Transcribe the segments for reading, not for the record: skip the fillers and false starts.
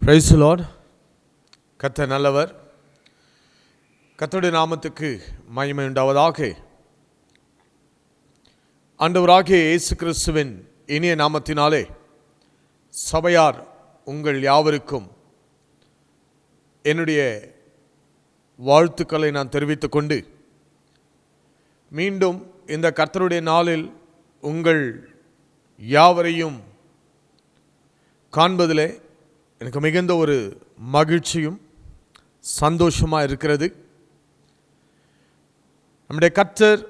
Praise the Lord. கர்த்தர் நல்லவர். கர்த்தருடைய நாமத்துக்கு மகிமை உண்டாவதாக. ஆண்டவராகிய இயேசு கிறிஸ்துவின் இனிய நாமத்தினாலே சபையார் உங்கள் யாவருக்கும் என்னுடைய வாழ்த்துக்களை நான் தெரிவித்துக் கொண்டு, மீண்டும் இந்த கர்த்தருடைய நாளில் உங்கள் யாவரையும் காண்பதிலே எனக்கு மிகுந்த ஒரு மகிழ்ச்சியும் சந்தோஷமாக இருக்கிறது. நம்முடைய கர்த்தர்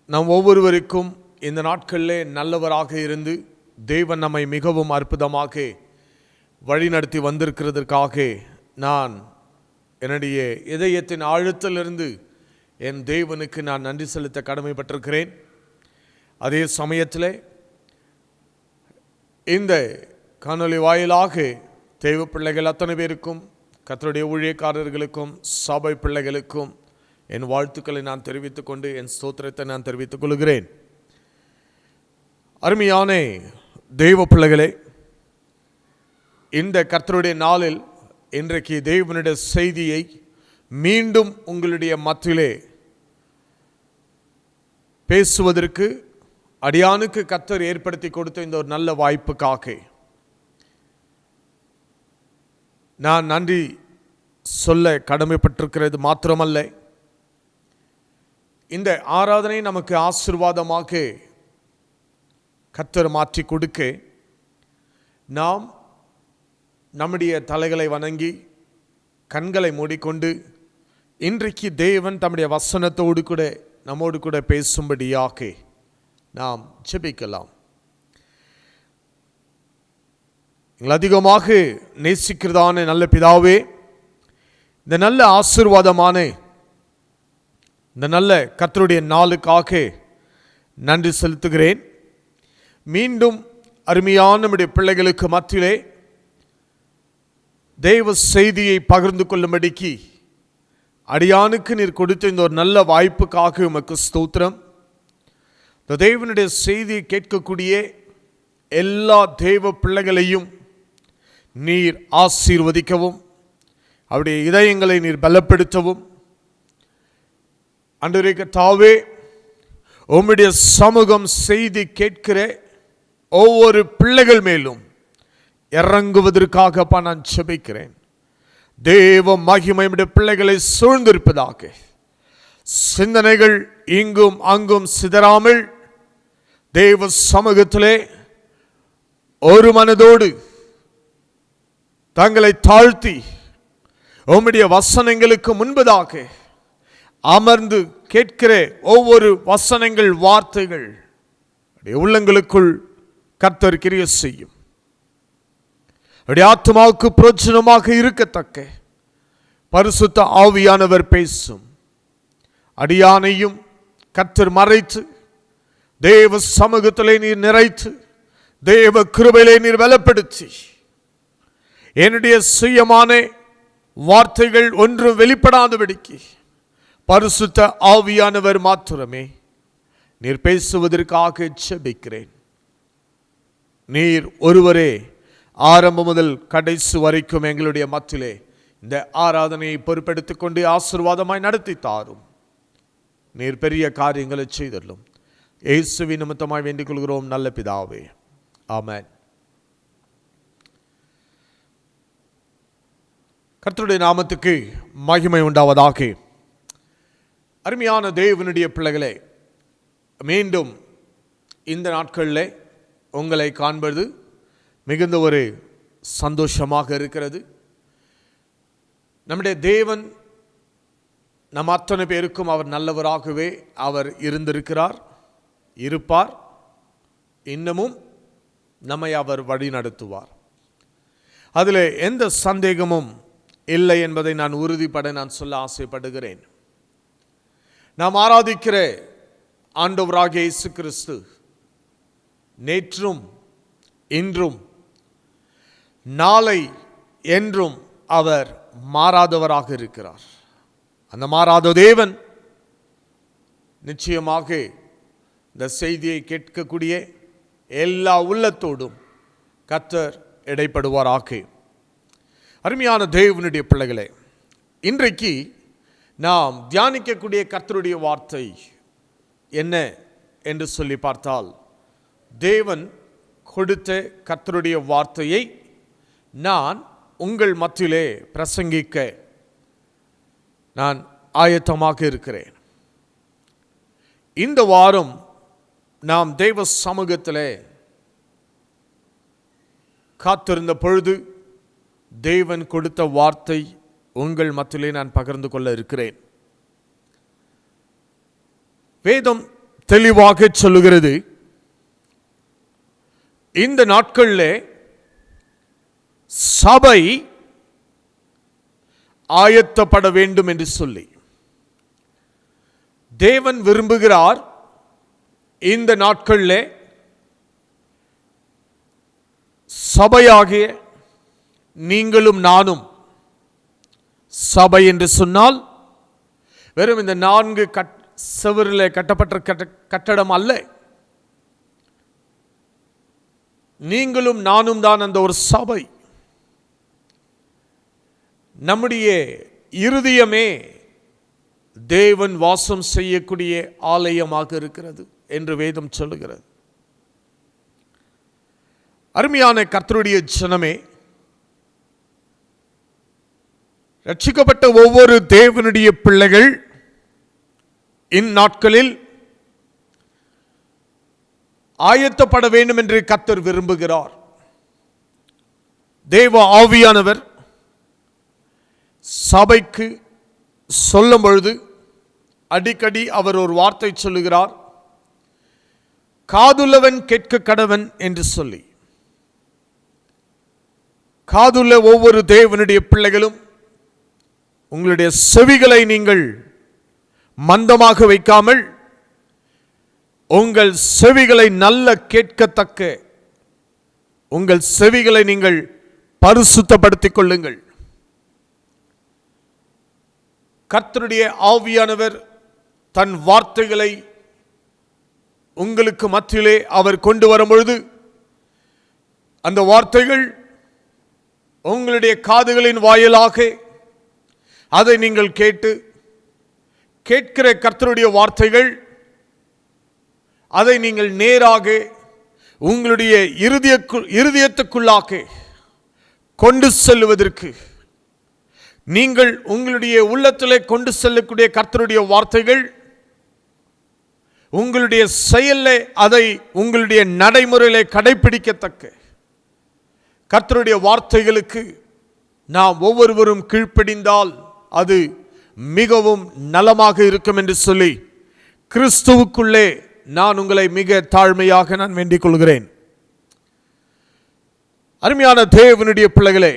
நம் ஒவ்வொருவருக்கும் இந்த நாட்களிலே நல்லவராக இருந்து தேவன் நம்மை மிகவும் அற்புதமாக வழிநடத்தி வந்திருக்கிறதற்காக நான் என்னுடைய இதயத்தின் ஆழத்திலிருந்து என் தேவனுக்கு நான் நன்றி செலுத்த கடமைப்பட்டிருக்கிறேன். அதே சமயத்தில் இந்த காணொளி வாயிலாக தேவ பிள்ளைகள் அத்தனை பேருக்கும், கர்த்தருடைய ஊழியக்காரர்களுக்கும், சபை பிள்ளைகளுக்கும் என் வாழ்த்துக்களை நான் தெரிவித்துக் கொண்டு என் ஸ்தோத்திரத்தை நான் தெரிவித்துக் கொள்கிறேன். அருமையான தெய்வ பிள்ளைகளே, இந்த கர்த்தருடைய நாளில் இன்றைக்கு தேவனுடைய செய்தியை மீண்டும் உங்களுடைய மத்தியிலே பேசுவதற்கு அடியானுக்கு கர்த்தர் ஏற்படுத்தி கொடுத்த இந்த ஒரு நல்ல வாய்ப்புக்காக நான் நன்றி சொல்ல கடமைப்பட்டிருக்கிறது மாத்திரமல்ல, இந்த ஆராதனை நமக்கு ஆசீர்வாதமாக கர்த்தர் மாற்றி கொடுக்க நாம் நம்முடைய தலைகளை வணங்கி கண்களை மூடிக்கொண்டு இன்றைக்கு தேவன் தம்முடைய வசனத்தோடு கூட நம்மோடு கூட பேசும்படியாக நாம் ஜெபிக்கலாம். எங்களை அதிகமாக நேசிக்கிறதான நல்ல பிதாவே, இந்த நல்ல ஆசீர்வாதமான இந்த நல்ல கர்த்தருடைய நாளுக்காக நன்றி செலுத்துகிறேன். மீண்டும் அருமையான நம்முடைய பிள்ளைகளுக்கு மத்தியிலே தேவ செய்தியை பகிர்ந்து கொள்ளும்படிக்கு அடியானுக்கு நீர் கொடுத்த இந்த ஒரு நல்ல வாய்ப்புக்காக உமக்கு ஸ்தோத்திரம். இந்த தேவனுடைய செய்தியை கேட்கக்கூடிய எல்லா தேவ பிள்ளைகளையும் நீர் ஆசீர்வதிக்கவும், அவருடைய இதயங்களை நீர் பலப்படுத்தவும். ஆண்டவரே கர்த்தாவே, உம்முடைய சமூகம் செய்தி கேட்கிற ஒவ்வொரு பிள்ளைகள் மேலும் இறங்குவதற்காக நான் ஜெபிக்கிறேன். தேவ மகிமை பிள்ளைகளை சூழ்ந்திருப்பதாக, சிந்தனைகள் இங்கும் அங்கும் சிதறாமல் தேவ சமூகத்திலே ஒரு மனதோடு தங்களை தாழ்த்தி உம்முடைய வசனங்களுக்கு முன்பதாக அமர்ந்து கேட்கிற ஒவ்வொரு வசனங்கள், வார்த்தைகள் உள்ளங்களுக்குள் கர்த்தர் கிரியை செய்யும். அவருடைய ஆத்மாவுக்கு பிரயோஜனமாக இருக்கத்தக்க பரிசுத்த ஆவியானவர் பேசும். அடியானையும் கர்த்தர் மறைத்து தேவ சமூகத்திலே நீர் நிறைத்து தேவ கிருபையிலே நீர் பலப்படுத்தி என்னுடைய சுயமான வார்த்தைகள் ஒன்றும் வெளிப்படாதபடிக்கு பரிசுத்த ஆவியானவர் மாத்திரமே நீர் பேசுவதற்காக ஜெபிக்கிறேன். நீர் ஒருவரே ஆரம்பம் முதல் கடைசி வரைக்கும் எங்களுடைய மத்தியிலே இந்த ஆராதனையை பொறுப்பெடுத்துக் கொண்டு ஆசீர்வாதமாய் நடத்தி தாரும். நீர் பெரிய காரியங்களை செய்தள்ளும். இயேசுவின் நிமித்தமாய் வேண்டிக் கொள்கிறோம் நல்ல பிதாவே, ஆமென். கர்த்தருடைய நாமத்துக்கு மகிமை உண்டாவதாக. அருமையான தேவனுடைய பிள்ளைகளே, மீண்டும் இந்த நாட்களில் உங்களை காண்பது மிகுந்த ஒரு சந்தோஷமாக இருக்கிறது. நம்முடைய தேவன் நம் அத்தனை பேருக்கும் அவர் நல்லவராகவே அவர் இருந்திருக்கிறார், இருப்பார், இன்னமும் நம்மை அவர் வழி நடத்துவார். அதில் எந்த சந்தேகமும் இல்லை என்பதை நான் உறுதிப்பட நான் சொல்ல ஆசைப்படுகிறேன். நாம் ஆராதிக்கிற ஆண்டவராகிய இயேசு கிறிஸ்து நேற்றும் இன்றும் நாளை என்றும் அவர் மாறாதவராக இருக்கிறார். அந்த மாறாத தேவன் நிச்சயமாக இந்த செய்தியை கேட்கக்கூடிய எல்லா உள்ளத்தோடும் கர்த்தர் இடைப்படுவாராக. அருமையான தேவனுடைய பிள்ளைகளே, இன்றைக்கு நாம் தியானிக்கக்கூடிய கர்த்தருடைய வார்த்தை என்ன என்று சொல்லி பார்த்தால், தேவன் கொடுத்த கர்த்தருடைய வார்த்தையை நான் உங்கள் மத்தியிலே பிரசங்கிக்க நான் ஆயத்தமாக இருக்கிறேன். இந்த வாரம் நாம் தேவ சமூகத்திலே காத்திருந்த பொழுது தேவன் கொடுத்த வார்த்தை உங்கள் மத்தியிலே நான் பகிர்ந்து கொள்ள இருக்கிறேன். வேதம் தெளிவாக சொல்லுகிறது, இந்த நாட்களிலே சபை ஆயத்தப்பட வேண்டும் என்று சொல்லி தேவன் விரும்புகிறார். இந்த நாட்களிலே சபையாகிய நீங்களும் நானும், சபை என்று சொன்னால் வெறும் இந்த 4 செவரில் கட்டப்பட்ட கட்டடம் அல்ல. நீங்களும் நானும் தான் அந்த ஒரு சபை. நம்முடைய இருதயமே தேவன் வாசம் செய்யக்கூடிய ஆலயமாக இருக்கிறது என்று வேதம் சொல்லுகிறது. அருமையான கர்த்தருடைய ஜனமே, ரட்சிக்கப்பட்ட ஒவ்வொரு தேவனுடைய பிள்ளைகள் இந்நாட்களில் ஆயத்தப்பட வேண்டும் என்று கர்த்தர் விரும்புகிறார். தேவ ஆவியானவர் சபைக்கு சொல்லும் பொழுது அடிக்கடி அவர் ஒரு வார்த்தை சொல்லுகிறார், காதுள்ளவன் கேட்க கடவன் என்று சொல்லி. காதுள்ள ஒவ்வொரு தேவனுடைய பிள்ளைகளும் உங்களுடைய செவிகளை நீங்கள் மந்தமாக வைக்காமல் உங்கள் செவிகளை நல்ல கேட்கத்தக்க உங்கள் செவிகளை நீங்கள் பரிசுத்தப்படுத்திக் கொள்ளுங்கள். கர்த்தருடைய ஆவியானவர் தன் வார்த்தைகளை உங்களுக்கு மத்தியிலே அவர் கொண்டு வரும் பொழுது அந்த வார்த்தைகள் உங்களுடைய காதுகளின் வாயிலாக அதை நீங்கள் கேட்கிற கர்த்தருடைய வார்த்தைகள் அதை நீங்கள் நேராக உங்களுடைய இருதயத்துக்குள்ளாக கொண்டு செல்வதற்கு, நீங்கள் உங்களுடைய உள்ளத்திலே கொண்டு செல்லக்கூடிய கர்த்தருடைய வார்த்தைகள் உங்களுடைய செயலில் அதை உங்களுடைய நடைமுறையிலே கடைபிடிக்கத்தக்க கர்த்தருடைய வார்த்தைகளுக்கு நாம் ஒவ்வொருவரும் கீழ்ப்படிந்தால் அது மிகவும் நலமாக இருக்கும் என்று சொல்லி கிறிஸ்துவுக்குள்ளே நான் உங்களை மிக தாழ்மையாக நான் வேண்டிக் கொள்கிறேன். அருமையான தேவனுடைய பிள்ளைகளே,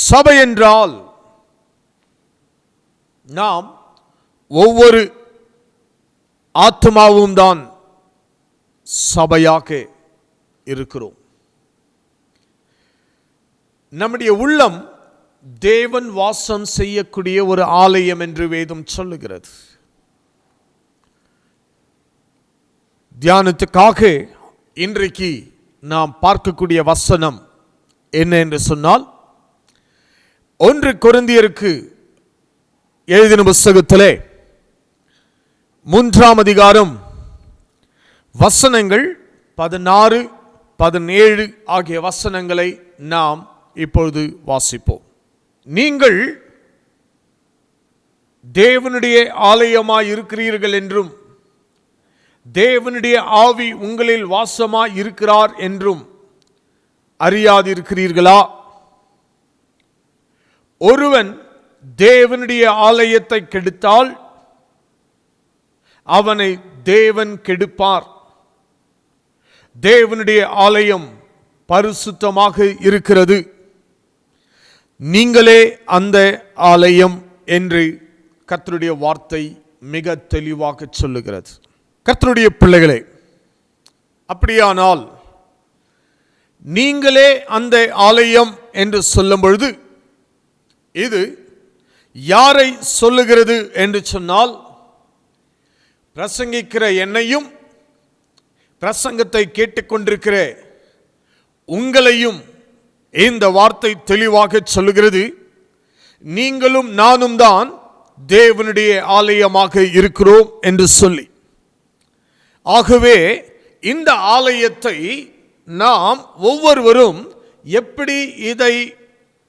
சபை என்றால் நாம் ஒவ்வொரு ஆத்மாவும் தான் சபையாக இருக்கிறோம். நம்முடைய உள்ளம் தேவன் வாசம் செய்யக்கூடிய ஒரு ஆலயம் என்று வேதம் சொல்லுகிறது. தியானத்துக்காக இன்றைக்கு நாம் பார்க்கக்கூடிய வசனம் என்ன என்று சொன்னால், 1 கொரிந்தியருக்கு எழுதின புத்தகத்திலே 3ஆம் அதிகாரம் வசனங்கள் 16, 17 ஆகிய வசனங்களை நாம் இப்பொழுது வாசிப்போம். நீங்கள் தேவனுடைய ஆலயமாய் இருக்கிறீர்கள் என்றும் தேவனுடைய ஆவி உங்களில் வாசமாய் இருக்கிறார் என்றும் அறியாதிருக்கிறீர்களா? ஒருவன் தேவனுடைய ஆலயத்தை கெடுத்தால் அவனை தேவன் கெடுப்பார். தேவனுடைய ஆலயம் பரிசுத்தமாக இருக்கிறது, நீங்களே அந்த ஆலயம் என்று கர்த்தருடைய வார்த்தை மிக தெளிவாக சொல்லுகிறது. கர்த்தருடைய பிள்ளைகளே, அப்படியானால் நீங்களே அந்த ஆலயம் என்று சொல்லும் பொழுது இது யாரை சொல்லுகிறது என்று சொன்னால், பிரசங்கிக்கிற என்னையும் பிரசங்கத்தை கேட்டுக்கொண்டிருக்கிற உங்களையும் இந்த வார்த்தை தெளிவாக சொல்லுகிறது, நீங்களும் நானும் தான் தேவனுடைய ஆலயமாக இருக்கிறோம் என்று சொல்லி. ஆகவே இந்த ஆலயத்தை நாம் ஒவ்வொருவரும் எப்படி இதை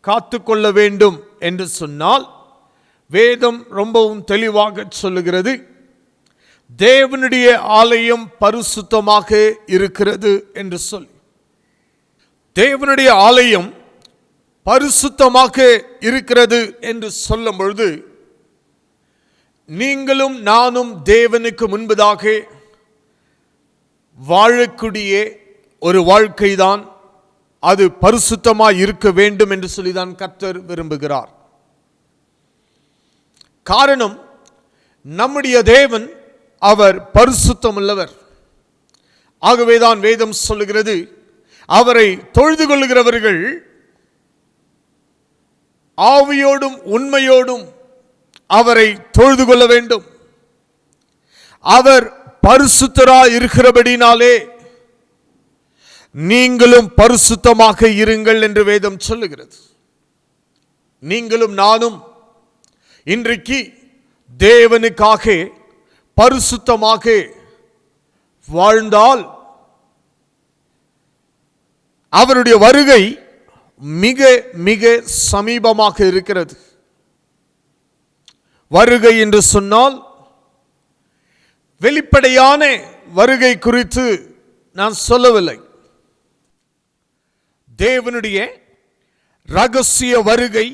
காத்துக்கொள்ள வேண்டும் என்று சொன்னால், வேதம் ரொம்பவும் தெளிவாக சொல்லுகிறது, தேவனுடைய ஆலயம் பரிசுத்தமாக இருக்கிறது என்று சொல்லி. தேவனுடைய ஆலயம் பரிசுத்தமாக இருக்கிறது என்று சொல்லும் பொழுது, நீங்களும் நானும் தேவனுக்கு முன்பதாக வாழக்கூடிய ஒரு வாழ்க்கைதான் அது பரிசுத்தமாய் இருக்க வேண்டும் என்று சொல்லிதான் கர்த்தர் விரும்புகிறார். காரணம், நம்முடைய தேவன் அவர் பரிசுத்தம் உள்ளவர். ஆகவேதான் வேதம் சொல்லுகிறது, அவரை தொழுது கொள்கிறவர்கள் ஆவியோடும் உண்மையோடும் அவரை தொழுது கொள்ள வேண்டும். அவர் பரிசுத்தராய் இருக்கிறபடினாலே நீங்களும் பரிசுத்தமாக இருங்கள் என்று வேதம் சொல்லுகிறது. நீங்களும் நானும் இன்றைக்கு தேவனுக்காக பரிசுத்தமாக வாழ்ந்தால் அவருடைய வருகை மிக மிக சமீபமாக இருக்கிறது. வருகை என்று சொன்னால் வெளிப்படையான வருகை குறித்து நான் சொல்லவில்லை. தேவனுடைய ரகசிய வருகை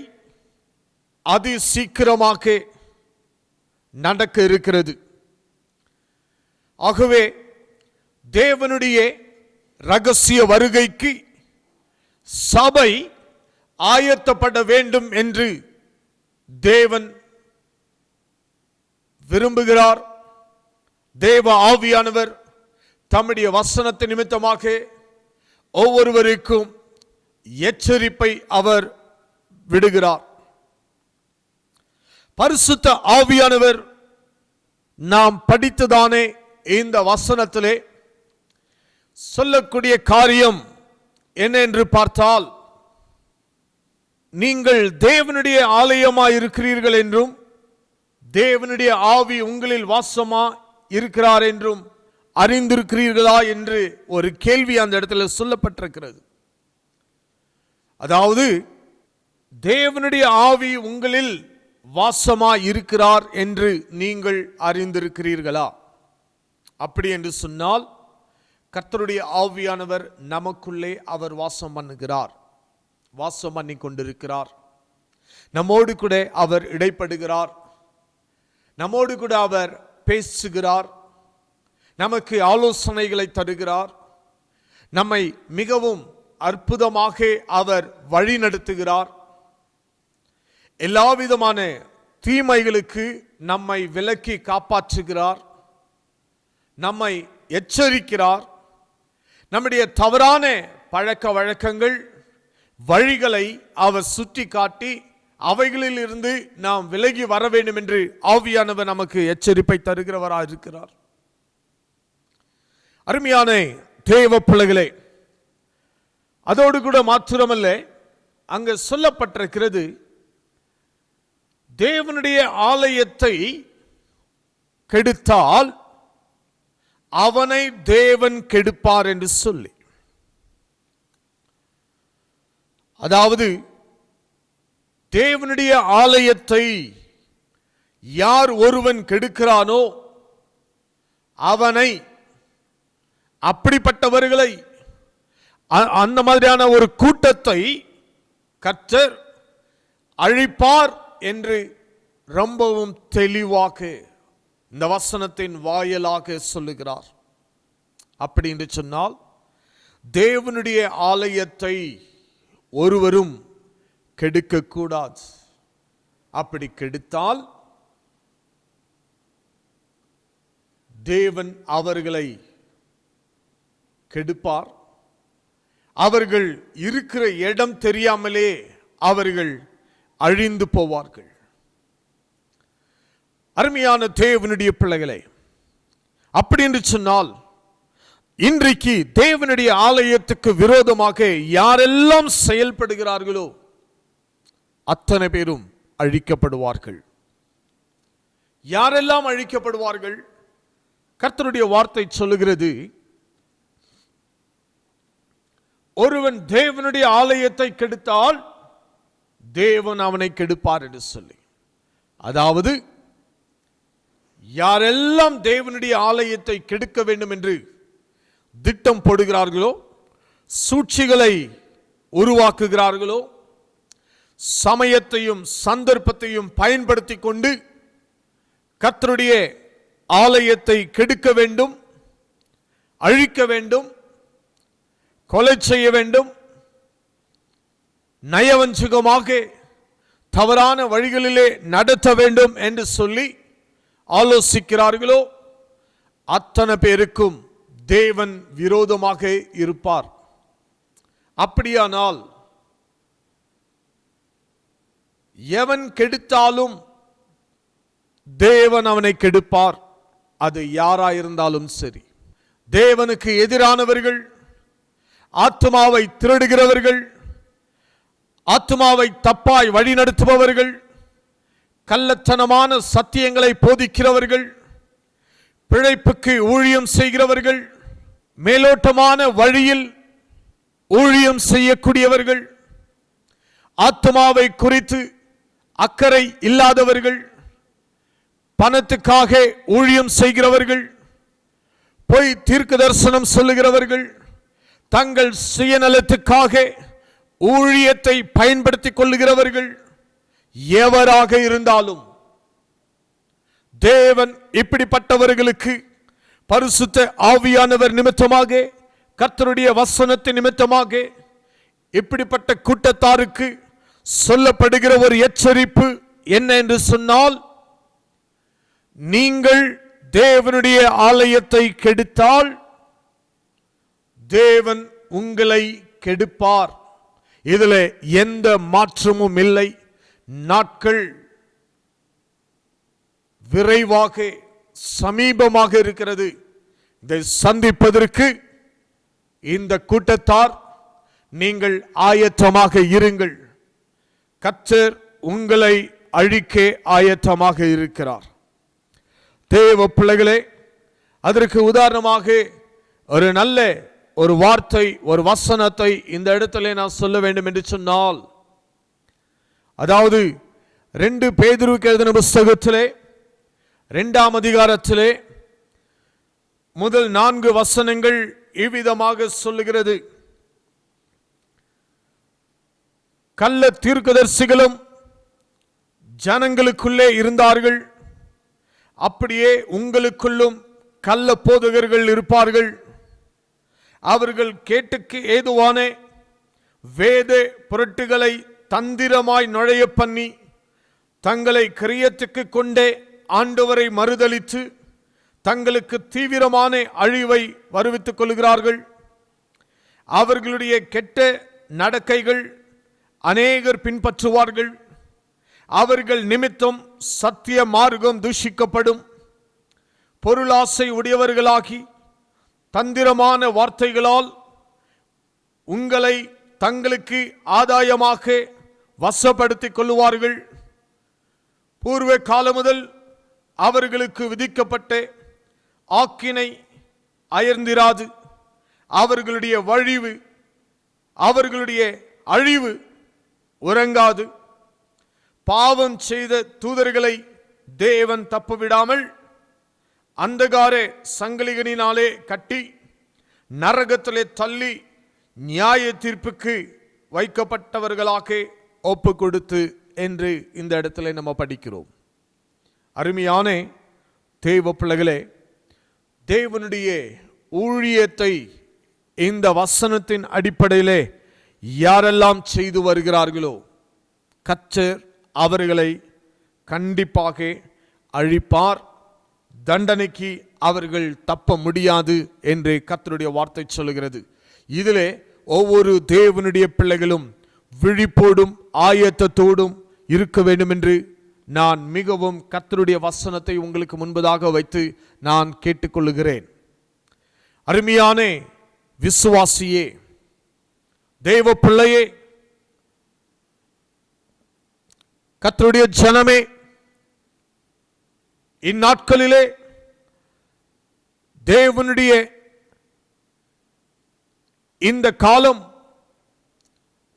அதி சீக்கிரமாக நடக்க இருக்கிறது. ஆகவே தேவனுடைய ரகசிய வருகைக்கு சபை ஆயத்தப்பட வேண்டும் என்று தேவன் விரும்புகிறார். தேவ ஆவியானவர் தம்முடைய வசனத்தின் நிமித்தமாக ஒவ்வொருவருக்கும் எச்சரிப்பை அவர் விடுகிறார். பரிசுத்த ஆவியானவர் நாம் படித்ததானே இந்த வசனத்திலே சொல்லக்கூடிய காரியம் என்ன என்று பார்த்தால், நீங்கள் தேவனுடைய ஆலயமாய் இருக்கிறீர்கள் என்றும் தேவனுடைய ஆவி உங்களில் வாசமா இருக்கிறார் என்றும் அறிந்திருக்கிறீர்களா என்று ஒரு கேள்வி அந்த இடத்துல சொல்லப்பட்டிருக்கிறது. அதாவது, தேவனுடைய ஆவி உங்களில் வாசமா இருக்கிறார் என்று நீங்கள் அறிந்திருக்கிறீர்களா? அப்படி என்று சொன்னால், கர்த்தருடைய ஆவியானவர் நமக்குள்ளே அவர் வாசம் பண்ணுகிறார், வாசம் பண்ணி கொண்டிருக்கிறார். நம்மோடு கூட அவர் இடைப்படுகிறார், நம்மோடு கூட அவர் பேசுகிறார், நமக்கு ஆலோசனைகளை தருகிறார், நம்மை மிகவும் அற்புதமாக அவர் வழி நடத்துகிறார். எல்லா விதமான தீமைகளுக்கு நம்மை விலக்கி காப்பாற்றுகிறார், நம்மை எச்சரிக்கிறார். நம்முடைய தவறான பழக்க வழக்கங்கள் வழிகளை அவர் சுட்டி காட்டி அவைகளில் இருந்து நாம் விலகி வர வேண்டும் என்று ஆவியானவர் நமக்கு எச்சரிப்பை தருகிறவராக இருக்கிறார். அருமையான தேவ பிள்ளைகளே, அதோடு கூட மாத்திரமல்ல, அங்கு சொல்லப்பட்டிருக்கிறது, தேவனுடைய ஆலயத்தை கெடுத்தால் அவனை தேவன் கெடுப்பார் என்று சொல்லி. அதாவது, தேவனுடைய ஆலயத்தை யார் ஒருவன் கெடுக்கிறானோ அவனை, அப்படிப்பட்டவர்களை, அந்த மாதிரியான ஒரு கூட்டத்தை கர்த்தர் அழிப்பார் என்று ரொம்பவும் தெளிவாக இந்த வசனத்தின் வாயிலாக சொல்லுகிறார். அப்படி என்று சொன்னால், தேவனுடைய ஆலயத்தை ஒருவரும் கெடுக்கக்கூடாது. அப்படி கெடுத்தால் தேவன் அவர்களை கெடுப்பார். அவர்கள் இருக்கிற இடம் தெரியாமலே அவர்கள் அழிந்து போவார்கள். அருமையான தேவனுடைய பிள்ளைகளே, அப்படி என்று சொன்னால், இன்றைக்கு தேவனுடைய ஆலயத்துக்கு விரோதமாக யாரெல்லாம் செயல்படுகிறார்களோ அத்தனை பேரும் அழிக்கப்படுவார்கள். யாரெல்லாம் அழிக்கப்படுவார்கள்? கர்த்தருடைய வார்த்தை சொல்லுகிறது, ஒருவன் தேவனுடைய ஆலயத்தை கெடுத்தால் தேவன் அவனை கெடுப்பார் என்று சொல்லி. அதாவது யாரெல்லாம் தேவனுடைய ஆலயத்தை கெடுக்க வேண்டும் என்று திட்டம் போடுகிறார்களோ, சூழ்ச்சிகளை உருவாக்குகிறார்களோ, சமயத்தையும் சந்தர்ப்பத்தையும் பயன்படுத்தி கொண்டு கர்த்தருடைய ஆலயத்தை கெடுக்க வேண்டும், அழிக்க வேண்டும், கொலை செய்ய வேண்டும், நயவஞ்சகமாக தவறான வழிகளிலே நடத்த வேண்டும் என்று சொல்லி ஆலோசிக்கிறார்களோ அத்தனை பேருக்கும் தேவன் விரோதமாக இருப்பார். அப்படியானால் எவன் கெடுத்தாலும் தேவன் அவனை கெடுப்பார். அது யாராயிருந்தாலும் சரி. தேவனுக்கு எதிரானவர்கள், ஆத்மாவை திருடுகிறவர்கள், ஆத்மாவை தப்பாய் வழிநடத்துபவர்கள், கள்ளத்தனமான சத்தியங்களை போதிக்கிறவர்கள், பிழைப்புக்கு ஊழியம் செய்கிறவர்கள், மேலோட்டமான வழியில் ஊழியம் செய்யக்கூடியவர்கள், ஆத்மாவை குறித்து அக்கறை இல்லாதவர்கள், பணத்துக்காக ஊழியம் செய்கிறவர்கள், பொய் தீர்க்க தரிசனம் சொல்லுகிறவர்கள், தங்கள் சுயநலத்துக்காக ஊழியத்தை பயன்படுத்திக் கொள்ளுகிறவர்கள், எவராக இருந்தாலும் தேவன் இப்படிப்பட்டவர்களுக்கு பரிசுத்த ஆவியானவர் நிமித்தமாக, கர்த்தருடைய வசனத்தின் நிமித்தமாக இப்படிப்பட்ட கூட்டத்தாருக்கு சொல்லப்படுகிற ஒரு எச்சரிப்பு என்ன என்று சொன்னால், நீங்கள் தேவனுடைய ஆலயத்தை கெடுத்தால் தேவன் உங்களை கெடுப்பார். இதில் எந்த மாற்றமும் இல்லை. நாட்கள் விரைவாக சமீபமாக இருக்கிறது. இதை சந்திப்பதற்கு இந்த கூட்டத்தார் நீங்கள் ஆயத்தமாக இருங்கள். கர்த்தர் உங்களை அழிக்க ஆயத்தமாக இருக்கிறார். தேவ பிள்ளைகளே, அதற்கு உதாரணமாக ஒரு நல்ல ஒரு வார்த்தை, ஒரு வசனத்தை இந்த இடத்துல நான் சொல்ல வேண்டும் என்று சொன்னால், அதாவது 2 பேதுருவுக்கு எழுதின புத்தகத்திலே 2ஆம் அதிகாரத்திலே முதல் 4 வசனங்கள் இவ்விதமாக சொல்லுகிறது. கள்ள தீர்க்கதரிசிகளும் ஜனங்களுக்குள்ளே இருந்தார்கள், அப்படியே உங்களுக்குள்ளும் கள்ள போதகர்கள் இருப்பார்கள். அவர்கள் கேட்டுக்கு ஏதுவான வேத பொருட்டுகளை தந்திரமாய் நுழைய பண்ணி தங்களை கிரியத்துக்கு கொண்டே ஆண்டவரை மறுதலித்து தங்களுக்கு தீவிரமான அழிவை வருவித்துக் கொள்கிறார்கள். அவர்களுடைய கெட்ட நடக்கைகள் அநேகர் பின்பற்றுவார்கள். அவர்கள் நிமித்தம் சத்திய மார்க்கம் தூஷிக்கப்படும். பொருளாசை உடையவர்களாகி தந்திரமான வார்த்தைகளால் உங்களை தங்களுக்கு ஆதாயமாக வசப்படுத்திக் கொள்ளுவார்கள். பூர்வ காலம் முதல் அவர்களுக்கு விதிக்கப்பட்ட ஆக்கினை அயர்ந்திராது. அவர்களுடைய வழிவு, அவர்களுடைய அழிவு உறங்காது. பாவம் செய்த தூதர்களை தேவன் தப்பவிடாமல் அந்தகார சங்கிலிகளினாலே கட்டி நரகத்திலே தள்ளி நியாய தீர்ப்புக்கு வைக்கப்பட்டவர்களாக ஒப்பு கொடுத்து என்று இந்த இடத்துல நம்ம படிக்கிறோம். அருமையான தேவ பிள்ளைகளே, தேவனுடைய ஊழியத்தை இந்த வசனத்தின் அடிப்படையிலே யாரெல்லாம் செய்து வருகிறார்களோ கர்த்தர் அவர்களை கண்டிப்பாக அழிப்பார். தண்டனைக்கு அவர்கள் தப்ப முடியாது என்று கர்த்தருடைய வார்த்தை சொல்லுகிறது. இதிலே ஒவ்வொரு தேவனுடைய பிள்ளைகளும் விழிப்போடும் ஆயத்தத்தோடும் இருக்க வேண்டும் என்று நான் மிகவும் கர்த்தருடைய வசனத்தை உங்களுக்கு முன்பதாக வைத்து நான் கேட்டுக்கொள்ளுகிறேன். அருமையான விசுவாசியே, தேவ பிள்ளையே, கர்த்தருடைய ஜனமே, இந்நாட்களிலே தேவனுடைய இந்த காலம்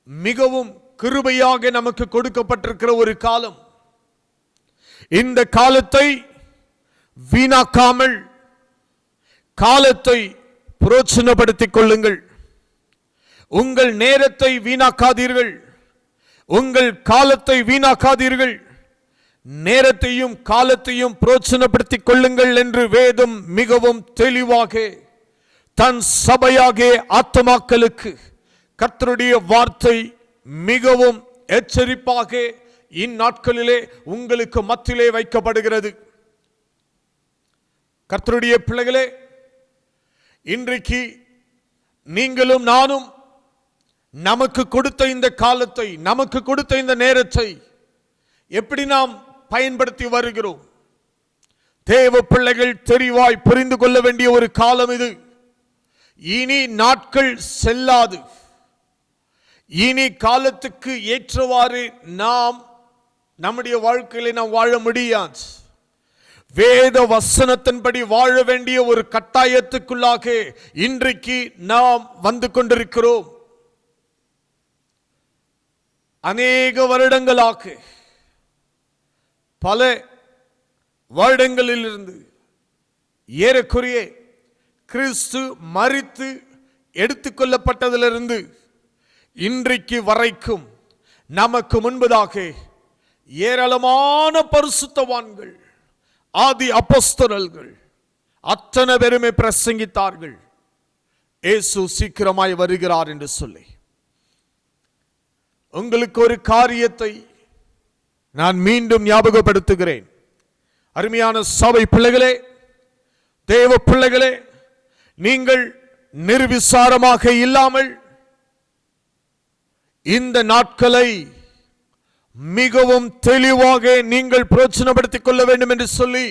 மிகவும் கிருபையாக நமக்கு கொடுக்கப்பட்டிருக்கிற ஒரு காலம். இந்த காலத்தை வீணாக்காமல் காலத்தை பிரயோஜனப்படுத்திக் கொள்ளுங்கள். உங்கள் நேரத்தை வீணாக்காதீர்கள், உங்கள் காலத்தை வீணாக்காதீர்கள், நேரத்தையும் காலத்தையும் பிரயோஜனப்படுத்திக் கொள்ளுங்கள் என்று வேதம் மிகவும் தெளிவாக தன் சபையாகிய ஆத்துமாக்களுக்கு கர்த்தருடைய வார்த்தை மிகவும் எச்சரிப்பாக இந்நாட்களிலே உங்களுக்கு மத்தியிலே வைக்கப்படுகிறது. கர்த்தருடைய பிள்ளைகளே, இன்றைக்கு நீங்களும் நானும் நமக்கு கொடுத்த இந்த காலத்தை, நமக்கு கொடுத்த இந்த நேரத்தை எப்படி நாம் பயன்படுத்தி வருகிறோம்? தேவ பிள்ளைகள் தெரிவாய் புரிந்து கொள்ள வேண்டிய ஒரு காலம் இது. இனி நாட்கள் செல்லாது. இனி காலத்துக்கு ஏற்றவாறு நாம் நம்முடைய வாழ்க்கையில நாம் வாழ முடியாது. வேத வசனத்தின்படி வாழ வேண்டிய ஒரு கட்டாயத்துக்குள்ளாக இன்றைக்கு நாம் வந்து கொண்டிருக்கிறோம். அநேக வருடங்களாக, பல வருடங்களிலிருந்து ஏறக்குறைய கிறிஸ்து மரித்து எடுத்துக்கொள்ளப்பட்டதிலிருந்து இன்றைக்கு வரைக்கும் நமக்கு முன்பதாக ஏராளமான பரிசுத்தவான்கள், ஆதி அப்போஸ்தலர்கள் அத்தனை பேருமே பிரசங்கித்தார்கள், இயேசு சீக்கிரமாய் வருகிறார் என்று சொல்லி. உங்களுக்கு ஒரு காரியத்தை நான் மீண்டும் ஞாபகப்படுத்துகிறேன். அருமையான சபை பிள்ளைகளே, தேவ பிள்ளைகளே, நீங்கள் நிர்விசாரமாக இல்லாமல் இந்த நாட்களை மிகவும் தெளிவாக நீங்கள் பிரயோஜனப்படுத்திக் கொள்ள வேண்டும் என்று சொல்லி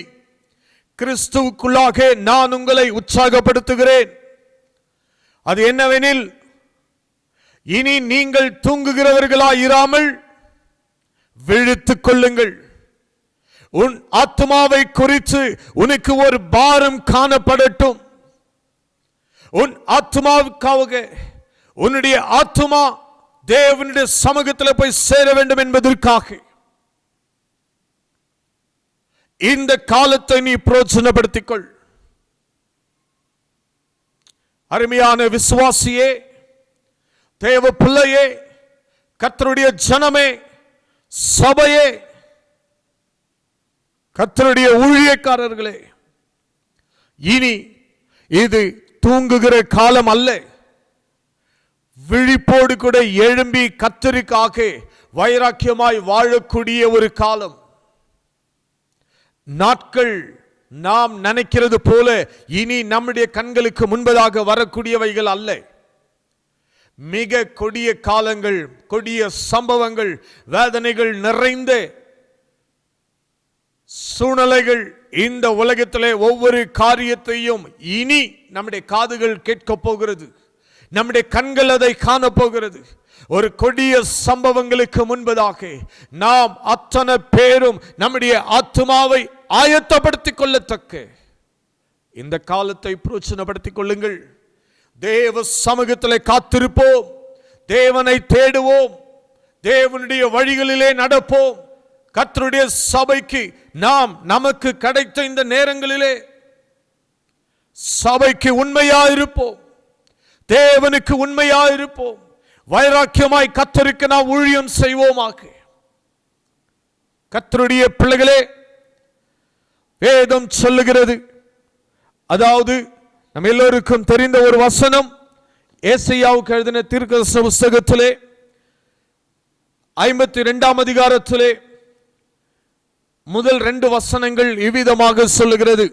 கிறிஸ்துவுக்குள்ளாக நான் உங்களை உற்சாகப்படுத்துகிறேன். அது என்னவெனில், இனி நீங்கள் தூங்குகிறவர்களாய் இராமல் விழித்துக் கொள்ளுங்கள். உன் ஆத்மாவை குறித்து உனக்கு ஒரு பாரம் காணப்படட்டும். உன் ஆத்மாவுக்காக, உன்னுடைய ஆத்மா தேவனுடைய சமூகத்தில் போய் சேர வேண்டும் என்பதற்காக இந்த காலத்தை நீ பிரயோஜனப்படுத்திக் கொள். அருமையான விசுவாசியே, தேவ பிள்ளையே, கர்த்தருடைய ஜனமே, சபையே, கர்த்தருடைய ஊழியக்காரர்களே, இனி இது தூங்குகிற காலம் அல்ல. விழிப்போடு கூட எழும்பி கர்த்தருக்காக வைராக்கியமாய் வாழக்கூடிய ஒரு காலம். நாட்கள் நாம் நினைக்கிறது போல இனி நம்முடைய கண்களுக்கு முன்பதாக வரக்கூடியவைகள் அல்ல. மிக கொடிய காலங்கள், கொடிய சம்பவங்கள், வேதனைகள் நிறைந்த சூழ்நிலைகள் இந்த உலகத்திலே ஒவ்வொரு காரியத்தையும் இனி நம்முடைய காதுகள் கேட்க போகிறது, நம்முடைய கண்கள் அதை காண போகிறது. ஒரு கொடிய சம்பவங்களுக்கு முன்பதாக நாம் அத்தனை பேரும் நம்முடைய ஆத்துமாவை ஆயத்தப்படுத்திக் கொள்ளத்தக்க இந்த காலத்தை பிரயோஜனப்படுத்திக் கொள்ளுங்கள். தேவ சமூகத்திலே காத்திருப்போம், தேவனை தேடுவோம், தேவனுடைய வழிகளிலே நடப்போம். கர்த்தருடைய சபைக்கு நாம் நமக்கு கிடைத்த இந்த நேரங்களிலே சபைக்கு உண்மையாயிருப்போம், தேவனுக்கு உண்மையாயிருப்போம், வைராக்கியமாய் கர்த்தருக்கு நாம் ஊழியம் செய்வோமாக. கர்த்தருடைய பிள்ளைகளே, வேதம் சொல்லுகிறது, அதாவது நம்ம எல்லோருக்கும் தெரிந்த ஒரு வசனம், ஏசாயாவுக்கு எழுதின தீர்க்கதரிசன புத்தகத்திலே 52ஆம் அதிகாரத்திலே முதல் 2 வசனங்கள் இவ்விதமாக சொல்லுகிறது.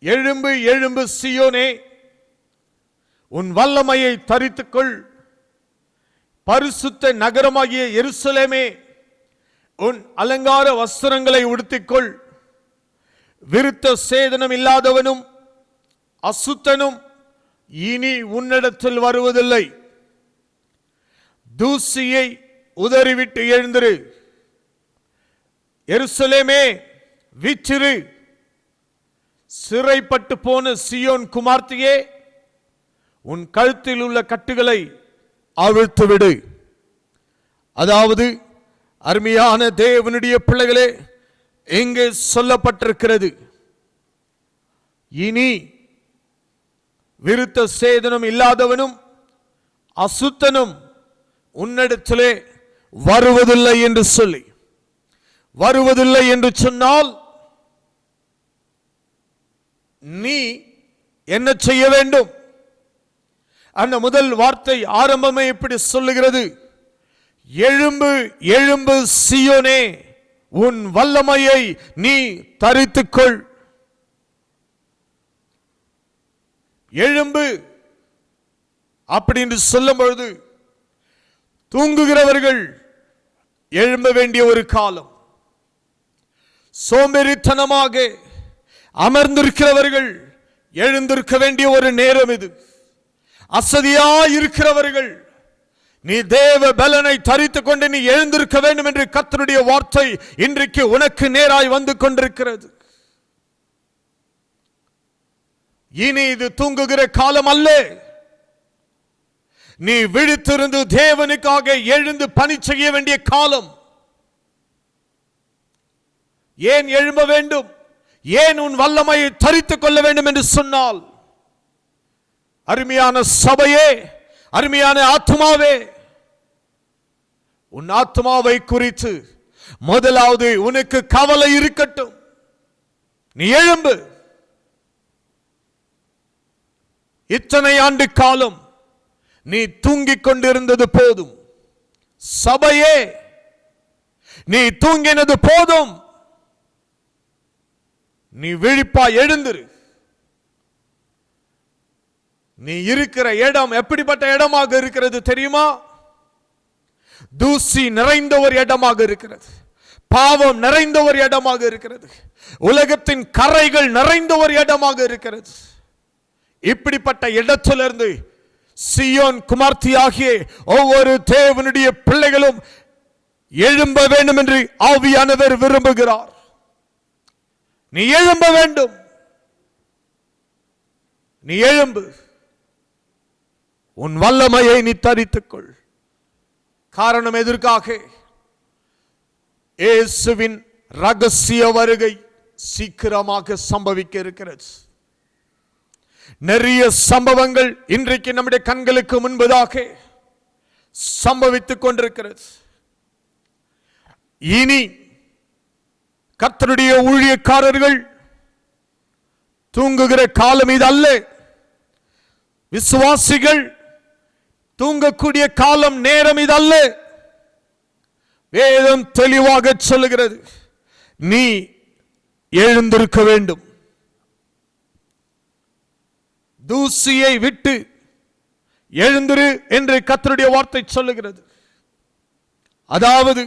எழும்பு எழும்பு சீயோனே, உன் வல்லமையை தரித்துக்கொள். பரிசுத்த நகரமாகிய எருசலேமே, உன் அலங்கார வஸ்திரங்களை உடுத்திக்கொள். விருத்த சேதனம் இல்லாதவனும் அசுத்தனும் இனி உன்னிடத்தில் வருவதில்லை. தூசியை உதறிவிட்டு எழுந்திரு. எருசலேமே வீற்றிரு. சிறைப்பட்டு போன சியோன் குமார்த்தியே, உன் கழுத்தில் உள்ள கட்டுகளை அவிழ்த்து விடு. அதாவது அருமையான தேவனுடைய பிள்ளைகளே, எங்கே சொல்லப்பட்டிருக்கிறது, இனி விருத்த சேதனம் இல்லாதவனும் அசுத்தனும் உன்னிடத்திலே வருவதில்லை என்று சொல்லி, வருவதில்லை என்று சொன்னால் நீ என்ன செய்ய வேண்டும்? அந்த முதல் வார்த்தை ஆரம்பமே இப்படி சொல்லுகிறது, எழும்பு எழும்பு சீயோனே, உன் வல்லமையை நீ தரித்துக்கொள். எழும்பு அப்படின்னு சொல்லும் பொழுது தூங்குகிறவர்கள் எழும்ப வேண்டிய ஒரு காலம், சோம்பேறித்தனமாக அமர்ந்திருக்கிறவர்கள் எழுந்திருக்க வேண்டிய ஒரு நேரம் இது. அசதியாய் இருக்கிறவர்கள் நீ தேவ பலனை தரித்துக் கொண்டு நீ எழுந்திருக்க வேண்டும் என்று கர்த்தருடைய வார்த்தை இன்றைக்கு உனக்கு நேராய் வந்து கொண்டிருக்கிறது. இனி இது தூங்குகிற காலம் அல்ல. நீ விழித்திருந்து தேவனுக்காக எழுந்து பணி செய்ய வேண்டிய காலம். ஏன் எழும்ப வேண்டும்? ஏன் உன் வல்லமையை தரித்துக் கொள்ள வேண்டும் என்று சொன்னால், அருமையான சபையே, அருமையான ஆத்துமாவே, உன் ஆத்துமாவை குறித்து முதலாவது உனக்கு கவலை இருக்கட்டும். நீ எழும்பு. இத்தனை ஆண்டு காலம் நீ தூங்கிக் கொண்டிருந்தது போதும். சபையே, நீ தூங்கினது போதும். நீ விழிப்பா எழுந்திரு. நீ இருக்கிற இடம் எப்படிப்பட்ட இடமாக இருக்கிறது தெரியுமா? தூசி நிறைந்த ஒரு இடமாக இருக்கிறது. பாவம் நிறைந்த ஒரு இடமாக இருக்கிறது. உலகத்தின் கரைகள் நிறைந்த ஒரு இடமாக இருக்கிறது. இப்படிப்பட்ட இடத்திலிருந்து சியோன் குமார்த்தியாகிய ஒவ்வொரு தேவனுடைய பிள்ளைகளும் எழும்ப வேண்டும் என்று ஆவியானவர் விரும்புகிறார். நீ எழும்ப வேண்டும். நீ எழும்பு. உன் வல்லமையை நீ தரித்துக்கொள். காரணம் எதற்காக? இயேசுவின் ரகசிய வருகை சீக்கிரமாக சம்பவிக்க இருக்கிறது. நிறைய சம்பவங்கள் இன்றைக்கு நம்முடைய கண்களுக்கு முன்பதாக சம்பவித்துக் கொண்டிருக்கிறது. இனி கர்த்தருடைய ஊழியக்காரர்கள் தூங்குகிற காலம் இது அல்ல. விசுவாசிகள் தூங்கக்கூடிய காலம், நேரம் இது அல்ல. வேதம் தெளிவாக சொல்லுகிறது, நீ எழுந்திருக்க வேண்டும். தூசியை விட்டு எழுந்திரு என்று கர்த்தருடைய வார்த்தை சொல்லுகிறது. அதாவது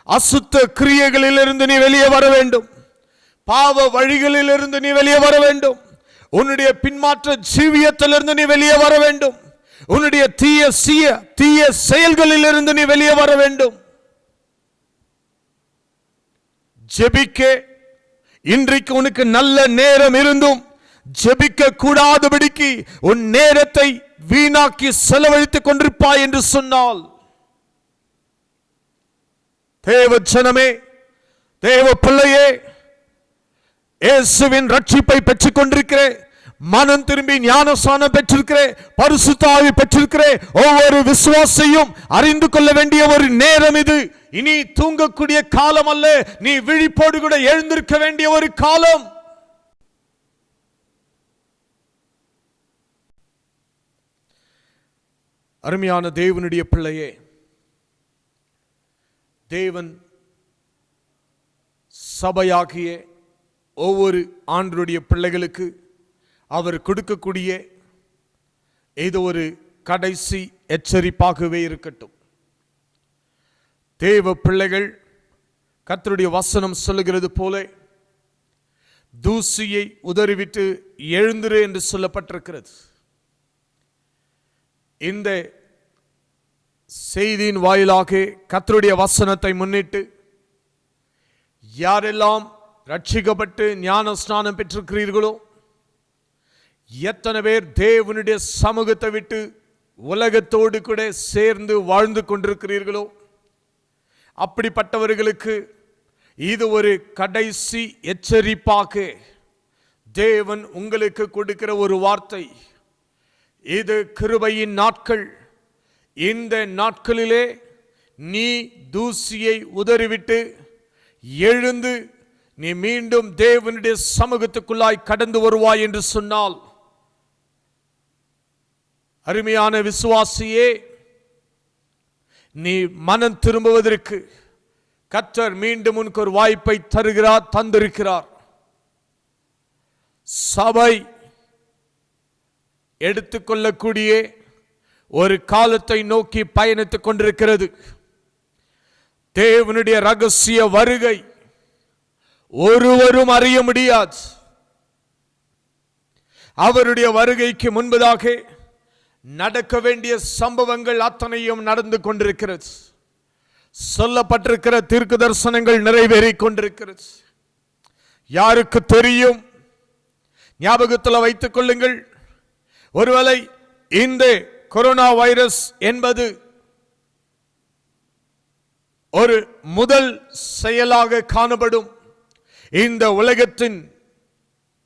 அசுத்த கிரியைகளிலிருந்து நீ வெளியே வர வேண்டும். பாவ வழிகளிலிருந்து நீ வெளியே வர வேண்டும். உன்னுடைய பின்மாற்ற ஜீவியத்திலிருந்து நீ வெளியே வர வேண்டும். உன்னுடைய தீய செயல்களிலிருந்து நீ வெளியே வர வேண்டும். ஜெபிக்க இன்றைக்கு உனக்கு நல்ல நேரம் இருந்தும் ஜெபிக்க கூடாதபடிக்கு உன் நேரத்தை வீணாக்கி செலவழித்துக் கொண்டிருப்பாய் என்று சொன்னால், தேவ ஜனமே, தேவ பிள்ளையே, இயேசுவின் ரட்சிப்பை பெற்றுக் கொண்டிருக்கிற, மனம் திரும்பி ஞானஸ்நானம் பெற்றிருக்கிற, பரிசுத்த ஆவி பெற்றிருக்கிற ஒவ்வொரு விசுவாசியும் அறிந்து கொள்ள வேண்டிய ஒரு நேரம் இது. இனி தூங்கக்கூடிய காலம் அல்ல. நீ விழிப்போடு கூட எழுந்திருக்க வேண்டிய ஒரு காலம். அருமையான தேவனுடைய பிள்ளையே, தேவன் சபையாகிய ஒவ்வொரு ஆண்டருடைய பிள்ளைகளுக்கு அவர் கொடுக்கக்கூடிய ஏதோ ஒரு கடைசி எச்சரிப்பாகவே இருக்கட்டும். தேவ பிள்ளைகள் கர்த்தருடைய வசனம் சொல்லுகிறது போல தூசியை உதறிவிட்டு எழுந்திரு என்று சொல்லப்பட்டிருக்கிறது. இந்த செய்தியின் வாயிலாக கர்த்தருடைய வசனத்தை முன்னிட்டு யாரெல்லாம் ரட்சிக்கப்பட்டு ஞான ஸ்நானம் பெற்றிருக்கிறீர்களோ, எத்தனை பேர் தேவனுடைய சமூகத்தை விட்டு உலகத்தோடு கூட சேர்ந்து வாழ்ந்து கொண்டிருக்கிறீர்களோ, அப்படிப்பட்டவர்களுக்கு இது ஒரு கடைசி எச்சரிப்பாக தேவன் உங்களுக்கு கொடுக்கிற ஒரு வார்த்தை. இது கிருபையின் நாட்கள். இந்த நாட்களிலே நீ தூசியை உதறிவிட்டு எழுந்து நீ மீண்டும் தேவனுடைய சமூகத்துக்குள்ளாய் கடந்து வருவாய் என்று சொன்னால், அருமையான விசுவாசியே, நீ மனம் திரும்புவதற்கு கர்த்தர் மீண்டும் உனக்கு ஒரு வாய்ப்பை தந்திருக்கிறார். சபை எடுத்துக்கொள்ளக்கூடிய ஒரு காலத்தை நோக்கி பயணித்துக் கொண்டிருக்கிறது. தேவனுடைய ரகசிய வருகை ஒருவரும் அறிய முடியாது. அவருடைய வருகைக்கு முன்பதாக நடக்க வேண்டிய சம்பவங்கள் அத்தனையும் நடந்து கொண்டிருக்கிறது. சொல்லப்பட்டிருக்கிற தீர்க்க தரிசனங்கள் நிறைவேறிக் கொண்டிருக்கிறது. யாருக்கு தெரியும்? ஞாபகத்தில் வைத்துக் கொள்ளுங்கள். ஒருவேளை இந்த கொரோனா வைரஸ் என்பது ஒரு முதல் செயலாக காணப்படும் இந்த உலகத்தின்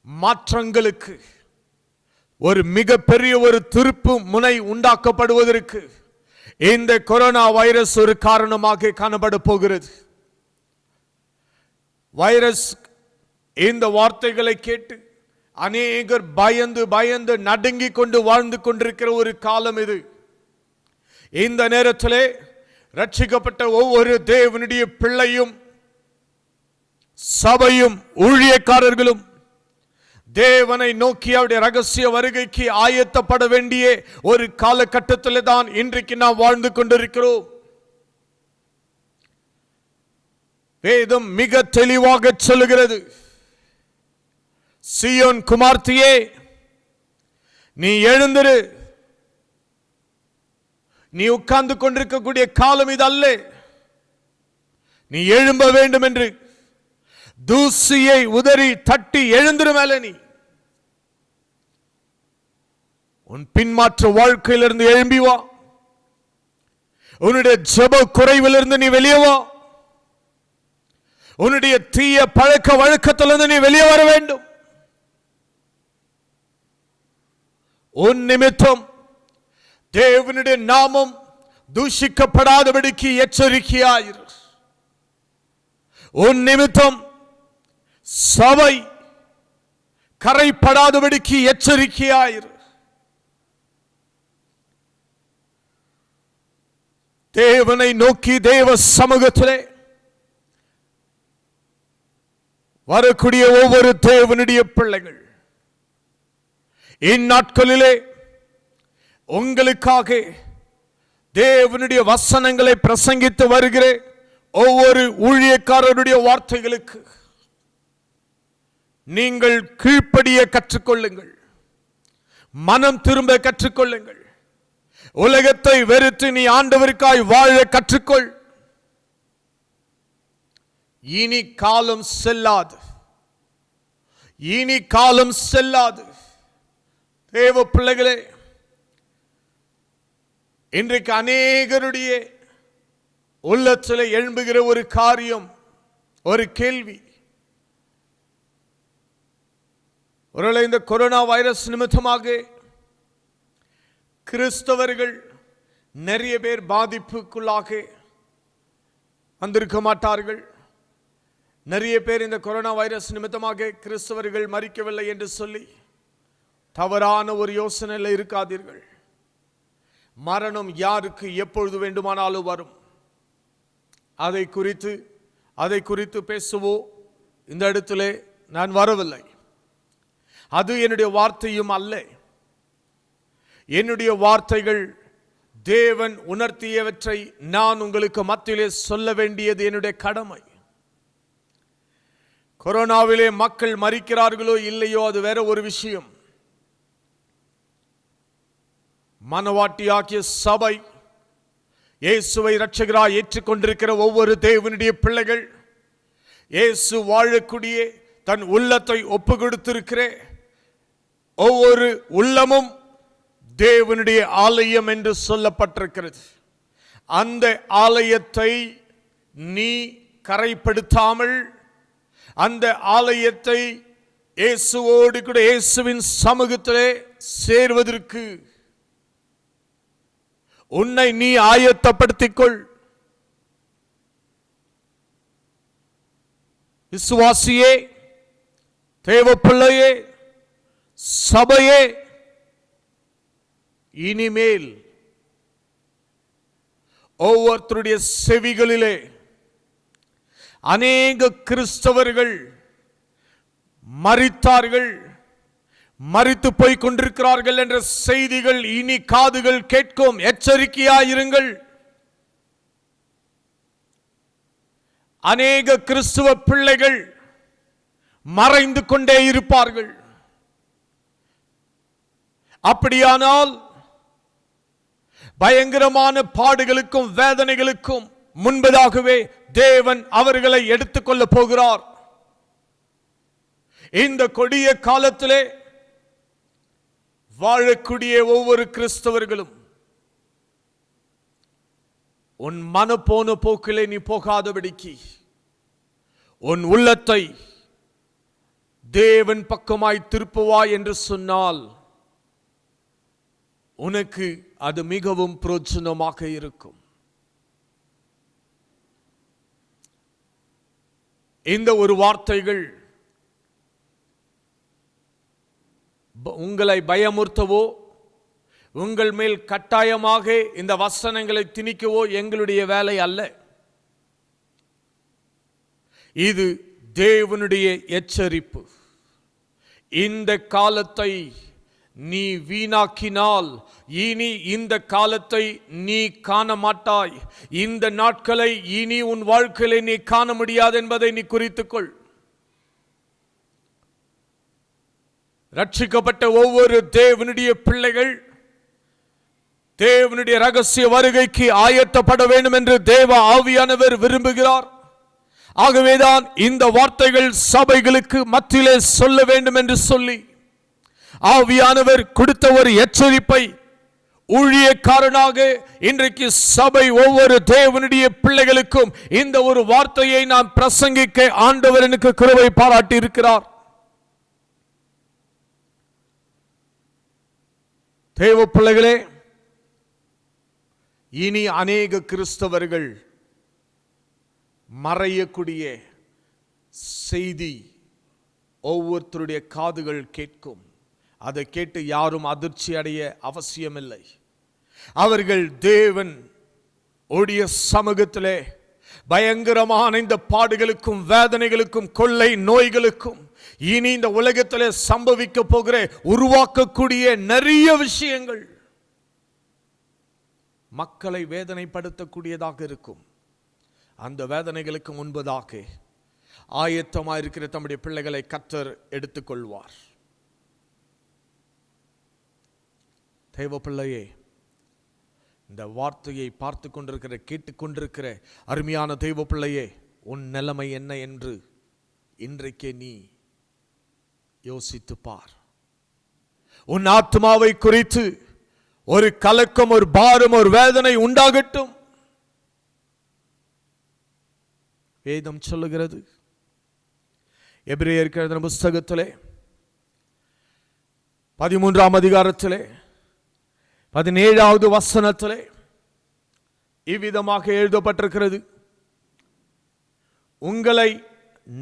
மாற்றங்களுக்கு ஒரு மிகப்பெரிய ஒரு திருப்பு முனை உண்டாக்கப்படுவதற்கு இந்த கொரோனா வைரஸ் ஒரு காரணமாக காணப்பட போகிறது. வைரஸ் இந்த வார்த்தைகளை கேட்டு அநேகர் பயந்து பயந்து நடுங்கி கொண்டு வாழ்ந்து கொண்டிருக்கிற ஒரு காலம் இது. இந்த நேரத்திலே ரட்சிக்கப்பட்ட ஒவ்வொரு தேவனுடைய பிள்ளையும் சபையும் ஊழியக்காரர்களும் தேவனை நோக்கி அவருடைய ரகசிய வருகைக்கு ஆயத்தப்பட வேண்டிய ஒரு காலகட்டத்தில் தான் இன்றைக்கு நாம் வாழ்ந்து கொண்டிருக்கிறோம். வேதம் மிக தெளிவாக சொல்லுகிறது, சீயோன் குமார்த்தியே, நீ எழுந்திரு. நீ உட்கார்ந்து கொண்டிருக்கக்கூடிய காலம் இது அல்ல. நீ எழும்ப வேண்டும் என்று தூசியை உதறி தட்டி எழுந்திரு. மேலே நீ உன் பின்மாற்ற வாழ்க்கையிலிருந்து எழும்பி வா. உன்னுடைய ஜெப குறைவிலிருந்து நீ வெளியே வா. உன்னுடைய தீய பழக்க வழக்கத்திலிருந்து நீ வெளியே வர வேண்டும். உன் நிமித்தம் தேவனுடைய நாமம் தூஷிக்கப்படாதபடிக்கு எச்சரிக்கையாயிரு. உன் நிமித்தம் சபை கரைப்படாதபடிக்கு எச்சரிக்கையாயிரு. தேவனை நோக்கி தேவ சமூகத்திலே வரக்கூடிய ஒவ்வொரு தேவனுடைய பிள்ளைகள் இந்நாட்களிலே உங்களுக்காக தேவனுடைய வசனங்களை பிரசங்கித்து வருகிற ஒவ்வொரு ஊழியக்காரருடைய வார்த்தைகளுக்கு நீங்கள் கீழ்ப்படிய கற்றுக்கொள்ளுங்கள். மனம் திரும்ப கற்றுக்கொள்ளுங்கள். உலகத்தை வெறுத்து நீ ஆண்டவருக்காய் வாழ கற்றுக்கொள். இனி காலம் செல்லாது. இனி காலம் செல்லாது. தேவ பிள்ளைகளே, இன்றைக்கு அநேகருடைய உள்ளத்தில் எழும்புகிற ஒரு காரியம், ஒரு கேள்வி. ஒருவேளை இந்த கொரோனா வைரஸ் நிமித்தமாக கிறிஸ்தவர்கள் நிறைய பேர் பாதிப்புக்குள்ளாக வந்திருக்க மாட்டார்கள். நிறைய பேர் இந்த கொரோனா வைரஸ் நிமித்தமாக கிறிஸ்தவர்கள் மரிக்கவில்லை என்று சொல்லி தவறான ஒரு யோசனையில் இருக்காதீர்கள். மரணம் யாருக்கு எப்பொழுது வேண்டுமானாலும் வரும். அதை குறித்து பேசுவோ இந்த இடத்திலே நான் வரவில்லை. அது என்னுடைய வார்த்தையும் அல்ல. என்னுடைய வார்த்தைகள் தேவன் உணர்த்தியவற்றை நான் உங்களுக்கு மத்தியிலே சொல்ல வேண்டியது என்னுடைய கடமை. கொரோனாவிலே மக்கள் மரிக்கிறார்களோ இல்லையோ அது வேற ஒரு விஷயம். மனவாட்டியாகிய சபை, இயேசுவை இரட்சகராய் ஏற்றுக்கொண்டிருக்கிற ஒவ்வொரு தேவனுடைய பிள்ளைகள், இயேசு வாழக்கூடிய தன் உள்ளத்தை ஒப்பு கொடுத்திருக்கிற ஒவ்வொரு உள்ளமும் தேவனுடைய ஆலயம் என்று சொல்லப்பட்டிருக்கிறது. அந்த ஆலயத்தை நீ கரைப்படுத்தாமல், அந்த ஆலயத்தை இயேசுவோடு கூட இயேசுவின் சமூகத்திலே சேர்வதற்கு உன்னை நீ ஆயத்தப்படுத்திக் கொள். விசுவாசியே, தேவப்பிள்ளையே, சபையே, இனிமேல் ஒவ்வொருத்தருடைய செவிகளிலே அநேக கிறிஸ்தவர்கள் மரித்தார்கள், மரித்து போய் கொண்டிருக்கிறார்கள் என்ற செய்திகள் இனி காதுகள் கேட்கும். எச்சரிக்கையாயிருங்கள். அநேக கிறிஸ்துவ பிள்ளைகள் மறைந்து கொண்டே இருப்பார்கள். அப்படியானால் பயங்கரமான பாடுகளுக்கும் வேதனைகளுக்கும் முன்பதாகவே தேவன் அவர்களை எடுத்துக்கொள்ள போகிறார். இந்த கொடிய காலத்திலே வாழக்கூடிய ஒவ்வொரு கிறிஸ்தவர்களும் உன் மன போன போக்கிலே நீ போகாதபடிக்கு உன் உள்ளத்தை தேவன் பக்கமாய் திருப்புவாய் என்று சொன்னால் உனக்கு அது மிகவும் பிரயோஜனமாக இருக்கும். இந்த ஒரு வார்த்தைகள் உங்களை பயமுறுத்தவோ, உங்கள் மேல் கட்டாயமாக இந்த வசனங்களை திணிக்கவோ எங்களுடைய வேலை அல்ல. இது தேவனுடைய எச்சரிப்பு. இந்த காலத்தை நீ வீணாக்கினால் இனி இந்த காலத்தை நீ காண மாட்டாய். இந்த நாட்களை இனி உன் வாழ்க்கையில நீ காண முடியாது என்பதை நீ குறித்துக்கொள். ரட்சிக்கப்பட்ட ஒவ்வொரு தேவனுடைய பிள்ளைகள் தேவனுடைய ரகசிய வருகைக்கு ஆயத்தப்பட வேண்டும் என்று தேவ ஆவியானவர் விரும்புகிறார். ஆகவேதான் இந்த வார்த்தைகள் சபைகளுக்கு மத்தியிலே சொல்ல வேண்டும் என்று சொல்லி ஆவியானவர் கொடுத்த ஒரு எச்சரிப்பை ஊழியக்காரனாக இன்றைக்கு சபை ஒவ்வொரு தேவனுடைய பிள்ளைகளுக்கும் இந்த ஒரு வார்த்தையை நான் பிரசங்கிக்க ஆண்டவர் எனக்கு கிருபை பாராட்டி இருக்கிறார். தேவ பிள்ளைகளே, இனி அநேக கிறிஸ்தவர்கள் மறையக்கூடிய செய்தி ஒவ்வொருத்தருடைய காதுகள் கேட்கும். அதை கேட்டு யாரும் அதிர்ச்சி அடைய அவசியமில்லை. அவர்கள் தேவன் உடைய சமூகத்திலே பயங்கரமான இந்த பாடுகளுக்கும் வேதனைகளுக்கும் கொள்ளை நோய்களுக்கும் இனி இந்த உலகத்திலே சம்பவிக்க போகிற உருவாக்கக்கூடிய நிறைய விஷயங்கள் மக்களை வேதனைப்படுத்தக்கூடியதாக இருக்கும். அந்த வேதனைகளுக்கு முன்பதாக ஆயத்தமாக இருக்கிற தம்முடைய பிள்ளைகளை கர்த்தர் எடுத்துக்கொள்வார். தேவ பிள்ளையே, இந்த வார்த்தையை பார்த்து கொண்டிருக்கிற கேட்டுக்கொண்டிருக்கிற அருமையான தேவ பிள்ளையே, உன் நிலைமை என்ன என்று இன்றைக்கே நீ யோசித்து பார். உன் ஆத்மாவை குறித்து ஒரு கலக்கம், ஒரு பாரம், ஒரு வேதனை உண்டாகட்டும். வேதம் சொல்லுகிறது, எபிரேயர் எழுதின புஸ்தகத்திலே 13ஆம் அதிகாரத்திலே 17வது வசனத்திலே இவ்விதமாக எழுதப்பட்டிருக்கிறது, உங்களை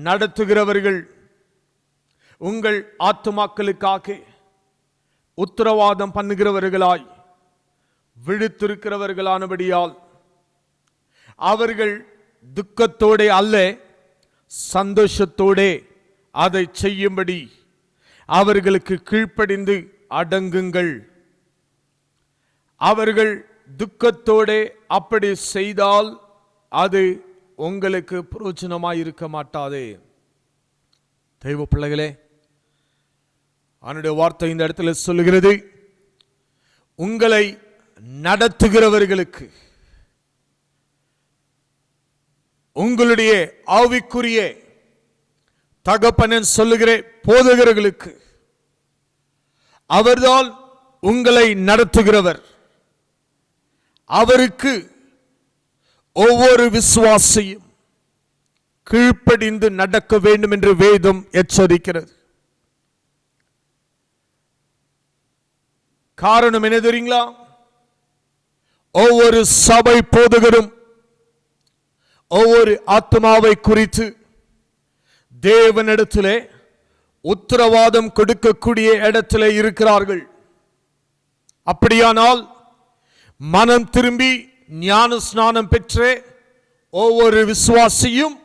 நடத்துகிறவர்கள் உங்கள் ஆத்துமாக்களுக்காக உத்தரவாதம் பண்ணுகிறவர்களாய் விழித்திருக்கிறவர்களானபடியால் அவர்கள் துக்கத்தோடே அல்ல சந்தோஷத்தோடே அதை செய்யும்படி அவர்களுக்கு கீழ்ப்படிந்து அடங்குங்கள். அவர்கள் துக்கத்தோடே அப்படி செய்தால் அது உங்களுக்கு பிரயோஜனமாய் இருக்க மாட்டாதே. தெய்வ பிள்ளைகளே, அவனுடைய வார்த்தை இந்த இடத்துல சொல்லுகிறது, உங்களை நடத்துகிறவர்களுக்கு, உங்களுடைய ஆவிக்குரிய தகப்பனன் சொல்லுகிற போதகர்களுக்கு, அவர்தான் உங்களை நடத்துகிறவர். அவருக்கு ஒவ்வொரு விசுவாசியும் கீழ்ப்படிந்து நடக்க வேண்டும் என்று வேதம் எச்சரிக்கிறது. காரணம் என்ன தெரியுங்களா? ஒவ்வொரு சபை போதகரும் ஒவ்வொரு ஆத்மாவை குறித்து தேவனிடத்திலே உத்தரவாதம் கொடுக்கக்கூடிய இடத்திலே இருக்கிறார்கள். அப்படியானால் மனம் திரும்பி ஞான ஸ்நானம் பெற்ற ஒவ்வொரு விசுவாசியும்,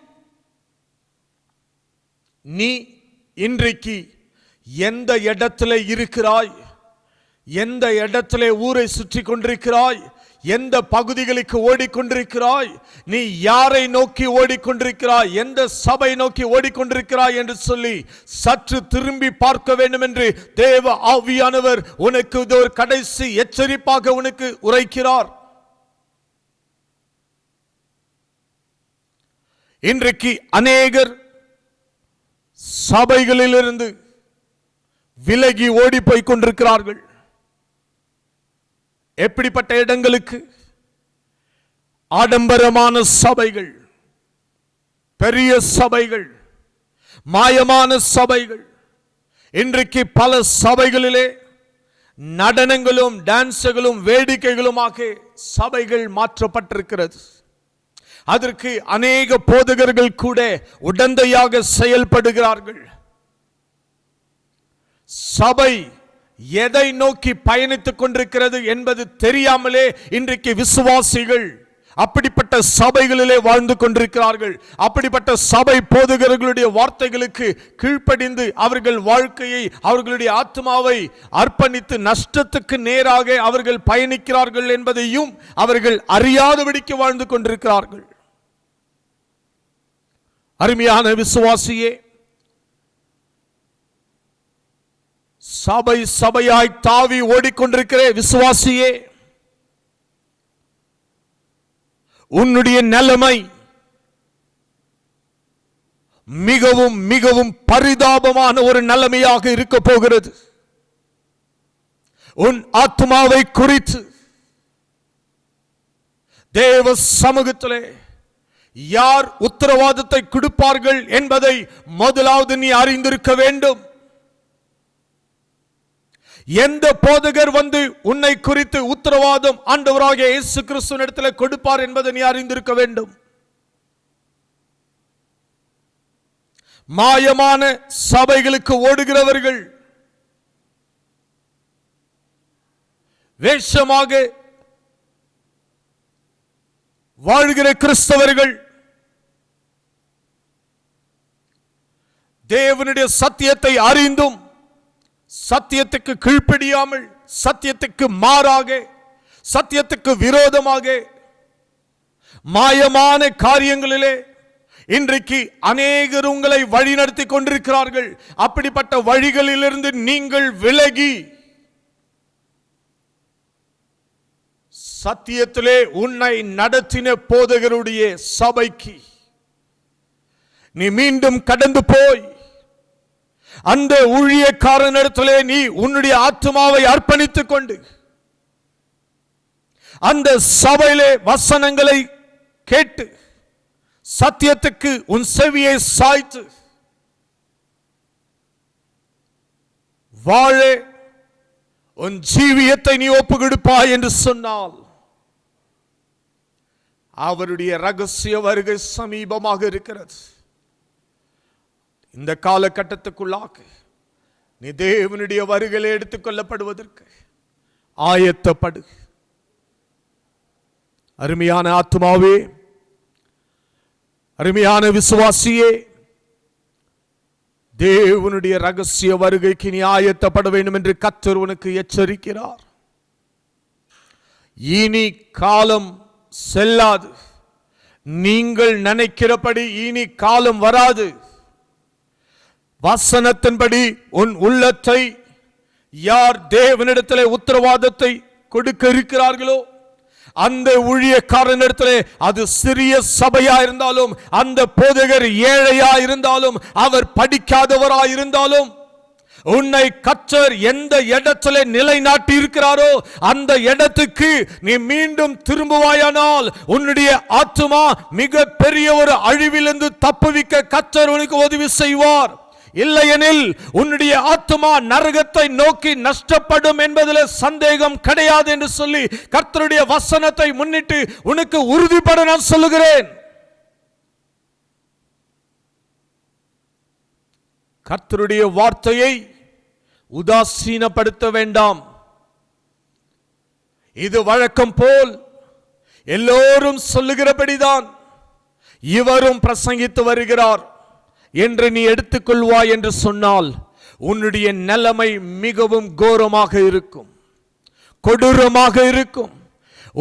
நீ இன்றைக்கு எந்த இடத்திலே இருக்கிறாய், எந்த இடத்திலே ஊரை சுற்றி கொண்டிருக்கிறாய், எந்த பகுதிகளுக்கு ஓடிக்கொண்டிருக்கிறாய், நீ யாரை நோக்கி ஓடிக்கொண்டிருக்கிறாய், எந்த சபை நோக்கி ஓடிக்கொண்டிருக்கிறாய் என்று சொல்லி சற்று திரும்பி பார்க்க வேண்டும் என்று தேவ ஆவியானவர் உனக்கு ஒரு கடைசி எச்சரிப்பாக உனக்கு உரைக்கிறார். இன்றைக்கு அநேகர் சபைகளிலிருந்து விலகி ஓடி போய் கொண்டிருக்கிறார்கள். எப்படிப்பட்ட இடங்களுக்கு? ஆடம்பரமான சபைகள், பெரிய சபைகள், மாயமான சபைகள். இன்றைக்கு பல சபைகளிலே நடனங்களும் டான்ஸுகளும் வேடிக்கைகளுமாக சபைகள் மாற்றப்பட்டிருக்கிறது. அதற்கு அநேக போதகர்கள் கூட உடந்தையாக செயல்படுகிறார்கள். சபை எதை நோக்கி பயணித்துக் கொண்டிருக்கிறது என்பது தெரியாமலே இன்றைக்கு விசுவாசிகள் அப்படிப்பட்ட சபைகளிலே வாழ்ந்து கொண்டிருக்கிறார்கள். அப்படிப்பட்ட சபை போதகர்களுடைய வார்த்தைகளுக்கு கீழ்ப்படிந்து அவர்கள் வாழ்க்கையை, அவர்களுடைய ஆத்மாவை அர்ப்பணித்து நஷ்டத்துக்கு நேராக அவர்கள் பயணிக்கிறார்கள் என்பதையும் அவர்கள் அறியாதபடிக்கு வாழ்ந்து கொண்டிருக்கிறார்கள். அருமையான விசுவாசியே, சபை சபையாய் தாவி ஓடிக்கொண்டிருக்கிற விசுவாசியே, உன்னுடைய நிலைமை மிகவும் மிகவும் பரிதாபமான ஒரு நிலைமையாக இருக்க போகிறது. உன் ஆத்மாவை குறித்து தேவ சமூகத்திலே யார் உத்தரவாதத்தை கொடுப்பார்கள் என்பதை முதலாவது நீ அறிந்திருக்க வேண்டும். எந்த போதகர் வந்து உன்னை குறித்து உத்தரவாதம் ஆண்டவராகிய இயேசு கிறிஸ்துவினிடத்தில் கொடுப்பார் என்பதை நீ அறிந்திருக்க வேண்டும். மாயமான சபைகளுக்கு ஓடுகிறவர்கள், வேஷமாக வாழ்கிற கிறிஸ்தவர்கள், தேவனுடைய சத்தியத்தை அறிந்தும் சத்தியத்துக்கு கீழ்ப்படியாமல், சத்தியத்துக்கு மாறாக, சத்தியத்துக்கு விரோதமாக மாயமான காரியங்களிலே இன்றைக்கு அநேகர் உங்களை வழிநடத்தி கொண்டிருக்கிறார்கள். அப்படிப்பட்ட வழிகளிலிருந்து நீங்கள் விலகி சத்தியத்திலே உன்னை நடத்தின போதகருடைய சபைக்கு நீ மீண்டும் கடந்து போய் அந்த ஊழியக்காரனிடத்திலே நீ உன்னுடைய ஆத்மாவை அர்ப்பணித்துக் கொண்டு அந்த சபையிலே வசனங்களை கேட்டு சத்தியத்துக்கு உன் செவியை சாய்த்து வாழ உன் ஜீவியத்தை நீ ஒப்பு கொடுப்பாய் என்று சொன்னால் அவருடைய ரகசிய வருகை சமீபமாக இருக்கிறது. இந்த காலகட்டத்துக்குள்ளாக நீ தேவனுடைய வருகையை எடுத்துக் கொள்ளப்படுவதற்கு ஆயத்தப்படு. அருமையான ஆத்மாவே, அருமையான விசுவாசியே, தேவனுடைய ரகசிய வருகைக்கு நீ ஆயத்தப்பட வேண்டும் என்று கர்த்தர் உனக்கு எச்சரிக்கிறார். இனி காலம் செல்லாது. நீங்கள் நினைக்கிறபடி இனி காலம் வராது. வசனத்தின்படி உன் உள்ளத்தை யார் தேவனிடத்திலே உத்தரவாதத்தை கொடுக்க இருக்கிறார்களோ அந்த ஊழியக்காரனிடத்திலே, அது சிறிய சபையா இருந்தாலும், அந்த போதகர் ஏழையா இருந்தாலும், அவர் படிக்காதவரா இருந்தாலும், உன்னை கர்த்தர் எந்த இடத்திலே நிலைநாட்டி இருக்கிறாரோ அந்த இடத்துக்கு நீ மீண்டும் திரும்புவாயானால் உன்னுடைய ஆத்துமா மிக பெரிய ஒரு அழிவிலிருந்து தப்புவிக்க கர்த்தர் உனக்கு உதவி செய்வார். இல்லையெனில் உன்னுடைய ஆத்துமா நரகத்தை நோக்கி நஷ்டப்படும் என்பதில் சந்தேகம் கிடையாது என்று சொல்லி கர்த்தருடைய வசனத்தை முன்னிட்டு உனக்கு உறுதிப்பட நான் சொல்லுகிறேன். கர்த்தருடைய வார்த்தையை உதாசீனப்படுத்த வேண்டாம். இது வழக்கம் போல் எல்லோரும் சொல்லுகிறபடிதான் இவரும் பிரசங்கித்து வருகிறார் என்று நீ எடுத்துக்கொள்வாய் என்று சொன்னால் உன்னுடைய நிலைமை மிகவும் கோரமாக இருக்கும், கொடூரமாக இருக்கும்.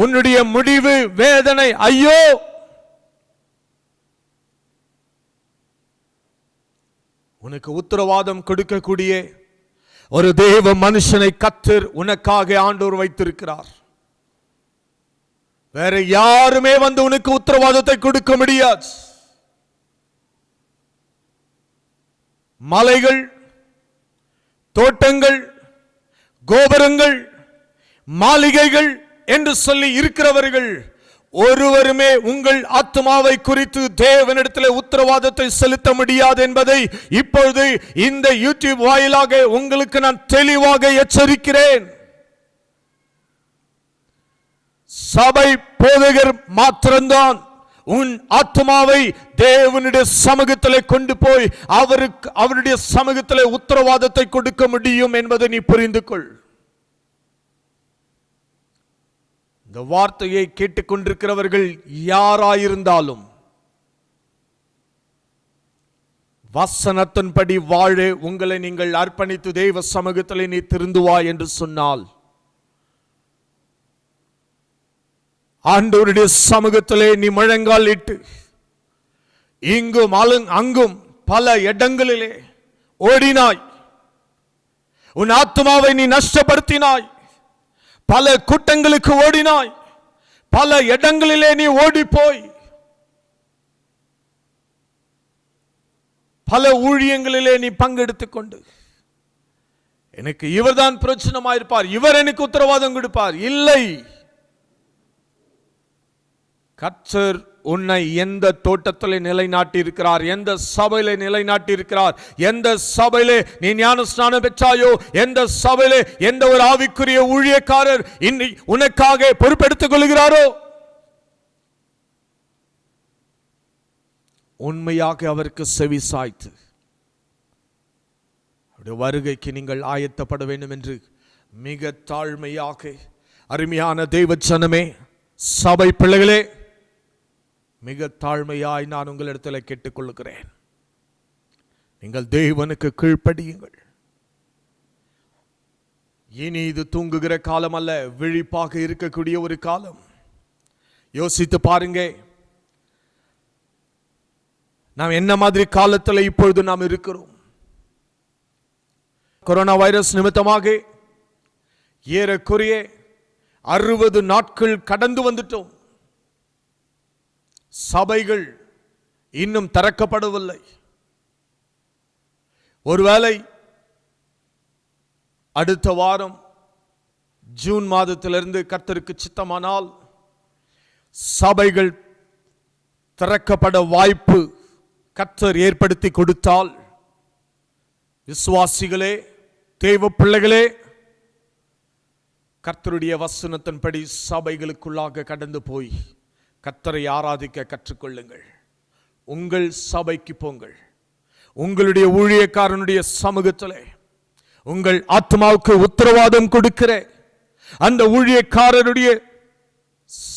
உன்னுடைய முடிவு வேதனை. ஐயோ, உனக்கு உத்தரவாதம் கொடுக்கக்கூடிய ஒரு தேவ மனுஷனை கர்த்தர் உனக்காக ஆண்டவர் வைத்திருக்கிறார். வேற யாருமே வந்து உனக்கு உத்தரவாதத்தை கொடுக்க முடியாது. மலைகள், தோட்டங்கள், கோபுரங்கள், மாளிகைகள் என்று சொல்லி இருக்கிறவர்கள் ஒருவருமே உங்கள் ஆத்மாவை குறித்து தேவனிடத்தில் உத்தரவாதத்தை செலுத்த முடியாது என்பதை இப்பொழுது இந்த யூடியூப் வாயிலாக உங்களுக்கு நான் தெளிவாக எச்சரிக்கிறேன். சபை போதகர் மாத்திரம்தான் உன் ஆத்மாவை தேவனுடைய சமூகத்திலே கொண்டு போய் அவருடைய சமூகத்திலே உத்தரவாதத்தை கொடுக்க முடியும் என்பதை நீ புரிந்து கொள். இந்த வார்த்தையை கேட்டுக்கொண்டிருக்கிறவர்கள் யாராயிருந்தாலும் வசனத்தின்படி வாழ உங்களை நீங்கள் அர்ப்பணித்து தேவ சமூகத்திலே நீ திருந்துவா என்று சொன்னால் ஆண்டவருடைய சமூகத்திலே நீ முழங்கால் இட்டு இங்கும் அங்கும் பல இடங்களிலே ஓடினாய், உன் ஆத்மாவை நீ நஷ்டப்படுத்தினாய், பல கூட்டங்களுக்கு ஓடினாய், பல இடங்களிலே நீ ஓடி போய் பல ஊழியங்களிலே நீ பங்கெடுத்துக் கொண்டு எனக்கு இவர்தான் பிரச்சனமாயிருப்பார், இவர் எனக்கு உத்தரவாதம் கொடுப்பார். இல்லை, கர்த்தர் உன்னை எந்த தோட்டத்திலே நிலைநாட்டி இருக்கிறார், எந்த சபையிலே நிலைநாட்டி இருக்கிறார், எந்த சபையிலே நீ ஞானஸ்நானம் பெற்றாயோ, எந்த சபையிலே எந்த ஒரு ஆவிக்குரிய ஊழியக்காரர் உனக்காக பொறுப்பெடுத்துக் கொள்கிறாரோ, உண்மையாக அவருக்கு செவி சாய்த்து வருகைக்கு நீங்கள் ஆயத்தப்பட வேண்டும் என்று மிக தாழ்மையாக அருமையான தெய்வ ஜனமே, சபை பிள்ளைகளே, மிக தாழ்மையாய் நான் உங்களிடத்தில் கேட்டுக்கொள்கிறேன். நீங்கள் தேவனுக்கு கீழ்ப்படியுங்கள். இனி இது தூங்குகிற காலம் அல்ல, விழிப்பாக இருக்கக்கூடிய ஒரு காலம். யோசித்து பாருங்க, நாம் என்ன மாதிரி காலத்தில் இப்பொழுது நாம் இருக்கிறோம். கொரோனா வைரஸ் நிமித்தமாக ஏறக்குறைய 60 நாட்கள் கடந்து வந்துட்டோம். சபைகள் இன்னும் திறக்கப்படவில்லை. ஒருவேளை அடுத்த வாரம் ஜூன் மாதத்திலிருந்து கர்த்தருக்கு சித்தமானால் சபைகள் திறக்கப்பட வாய்ப்பு கர்த்தர் ஏற்படுத்தி கொடுத்தால், விசுவாசிகளே, தேவ பிள்ளைகளே, கர்த்தருடைய வசனத்தின்படி சபைகளுக்குள்ளாக கடந்து போய் கர்த்தரை ஆராதிக்க கற்றுக்கொள்ளுங்கள். உங்கள் சபைக்கு போங்கள். உங்களுடைய ஊழியக்காரனுடைய சமூகத்திலே உங்கள் ஆத்மாவுக்கு உத்தரவாதம் கொடுக்கிற அந்த ஊழியக்காரருடைய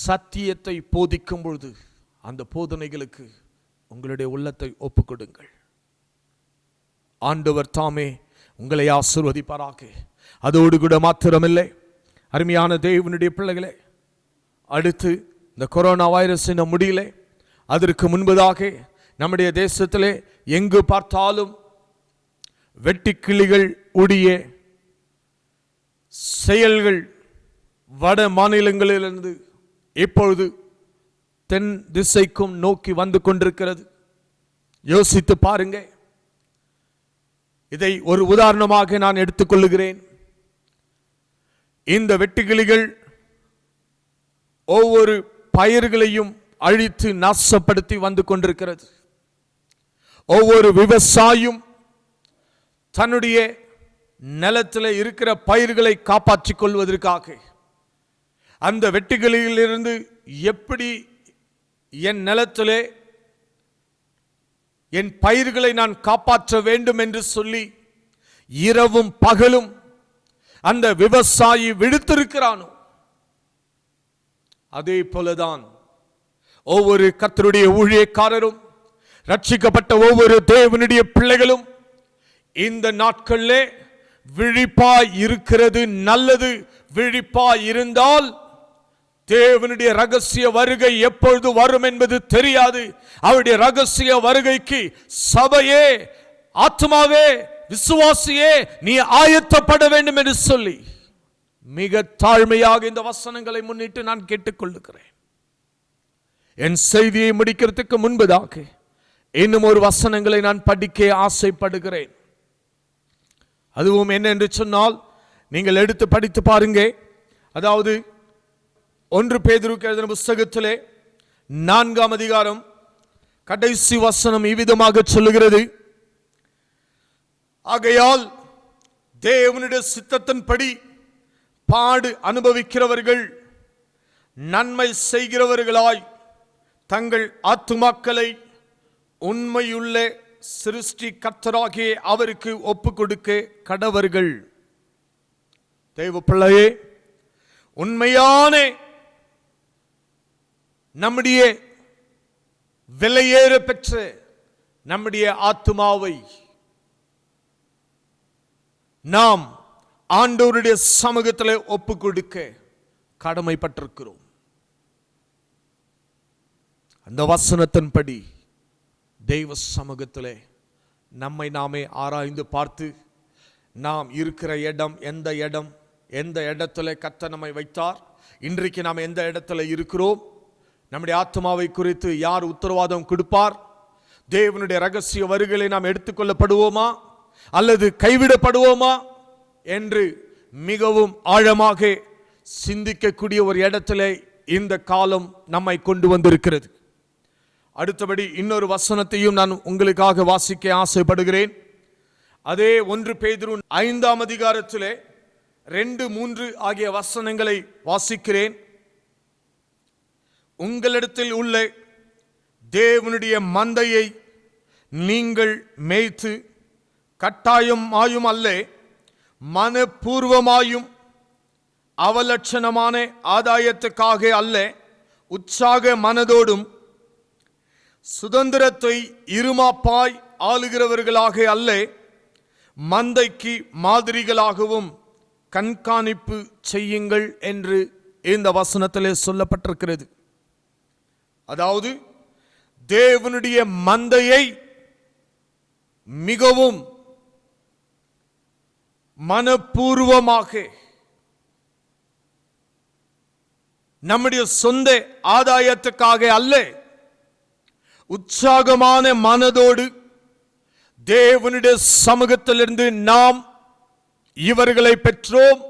சத்தியத்தை போதிக்கும் பொழுது அந்த போதனைகளுக்கு உங்களுடைய உள்ளத்தை ஒப்புக்கொடுங்கள். ஆண்டவர் தாமே உங்களை ஆசீர்வதிப்பாராக. அதோடு கூட மாத்திரமில்லை, அருமையான தேவனுடைய பிள்ளைகளே, அடுத்து இந்த கொரோனா வைரஸின் முடியல, அதற்கு முன்பதாக நம்முடைய தேசத்திலே எங்கு பார்த்தாலும் வெட்டுக்கிளிகள் உடைய செயல்கள் வட மாநிலங்களிலிருந்து இப்பொழுது தென் திசைக்கும் நோக்கி வந்து கொண்டிருக்கிறது. யோசித்து பாருங்க. இதை ஒரு உதாரணமாக நான் எடுத்துக்கொள்ளுகிறேன். இந்த வெட்டுக்கிளிகள் ஒவ்வொரு பயிர்களையும் அழித்து நாசப்படுத்தி வந்து கொண்டிருக்கிறது. ஒவ்வொரு விவசாயியும் தன்னுடைய நிலத்தில் இருக்கிற பயிர்களை காப்பாற்றிக் கொள்வதற்காக அந்த வெட்டுக்கிளியிலிருந்து எப்படி என் நிலத்திலே என் பயிர்களை நான் காப்பாற்ற வேண்டும் என்று சொல்லி இரவும் பகலும் அந்த விவசாயி விழித்திருக்கிறானோ, அதே போலதான் ஒவ்வொரு கர்த்தருடைய ஊழியக்காரரும், ரட்சிக்கப்பட்ட ஒவ்வொரு தேவனுடைய பிள்ளைகளும் இந்த நாட்களிலே விழிப்பாய் இருக்கிறது நல்லது. விழிப்பாய் இருந்தால் தேவனுடைய ரகசிய வருகை எப்பொழுது வரும் என்பது தெரியாது. அவருடைய ரகசிய வருகைக்கு சபையே, ஆத்மாவே, விசுவாசியே, நீ ஆயத்தப்பட வேண்டும் என்று சொல்லி மிக தாழ்மையாக இந்த வசனங்களை முன்னிட்டு நான் கேட்டுக்கொள்ளுகிறேன். என் செய்தியை முடிக்கிறதுக்கு முன்பதாக இன்னும் ஒரு வசனங்களை நான் படிக்க ஆசைப்படுகிறேன். அதுவும் என்ன என்று சொன்னால், நீங்கள் எடுத்து படித்து பாருங்க. அதாவது 1 பேதுருக்கு எழுதின புஸ்தகத்திலே 4ஆம் அதிகாரம் கடைசி வசனம் இவ்விதமாக சொல்லுகிறது: ஆகையால் தேவனுடைய சித்தத்தின்படி பாடு அனுபவிக்கிறவர்கள் நன்மை செய்கிறவர்களாய் தங்கள் ஆத்துமாக்களை உண்மையுள்ள சிருஷ்டி கர்த்தராகிய அவருக்கு ஒப்பு கொடுக்க கடவர்கள். தேவ பிள்ளையே, உண்மையான நம்முடைய விலையேற பெற்ற நம்முடைய ஆத்துமாவை நாம் ஆண்டவருடைய சமூகத்தில் ஒப்பு கொடுக்க கடமைப்பட்டிருக்கிறோம். அந்த வசனத்தின்படி தெய்வ சமூகத்திலே நம்மை நாமே ஆராய்ந்து பார்த்து, நாம் இருக்கிற இடம் எந்த இடத்துல கர்த்தர் நம்மை வைத்தார், இன்றைக்கு நாம் எந்த இடத்துல இருக்கிறோம், நம்முடைய ஆத்மாவை குறித்து யார் உத்தரவாதம் கொடுப்பார், தேவனுடைய ரகசிய வருகையை நாம் எடுத்துக்கொள்ளப்படுவோமா அல்லது கைவிடப்படுவோமா என்று மிகவும் ஆழமாக சிந்திக்கக்கூடிய ஒரு இடத்துல இந்த காலம் நம்மை கொண்டு வந்திருக்கிறது. அடுத்தபடி இன்னொரு வசனத்தையும் நான் உங்களுக்காக வாசிக்க ஆசைப்படுகிறேன். அதே 1 பேதுரு 5ஆம் அதிகாரத்திலே 2, 3 ஆகிய வசனங்களை வாசிக்கிறேன். உங்களிடத்தில் உள்ள தேவனுடைய மந்தையை நீங்கள் மேய்த்து கட்டாயமாயும் அல்ல, மனப்பூர்வமாயும் அவலட்சணமான ஆதாயத்துக்காக அல்ல, உற்சாக மனதோடும் சுதந்திரத்தை இருமாப்பாய் ஆளுகிறவர்களாக அல்ல, மந்தைக்கு மாதிரிகளாகவும் கண்காணிப்பு செய்யுங்கள் என்று இந்த வசனத்திலே சொல்லப்பட்டிருக்கிறது. அதாவது தேவனுடைய மந்தையை மிகவும் மனப்பூர்வமாக, நம்முடைய சொந்த ஆதாயத்துக்காக அல்ல, உற்சாகமான மனதோடு தேவனுடைய சமூகத்திலிருந்து நாம் இவர்களை பெற்றோம்,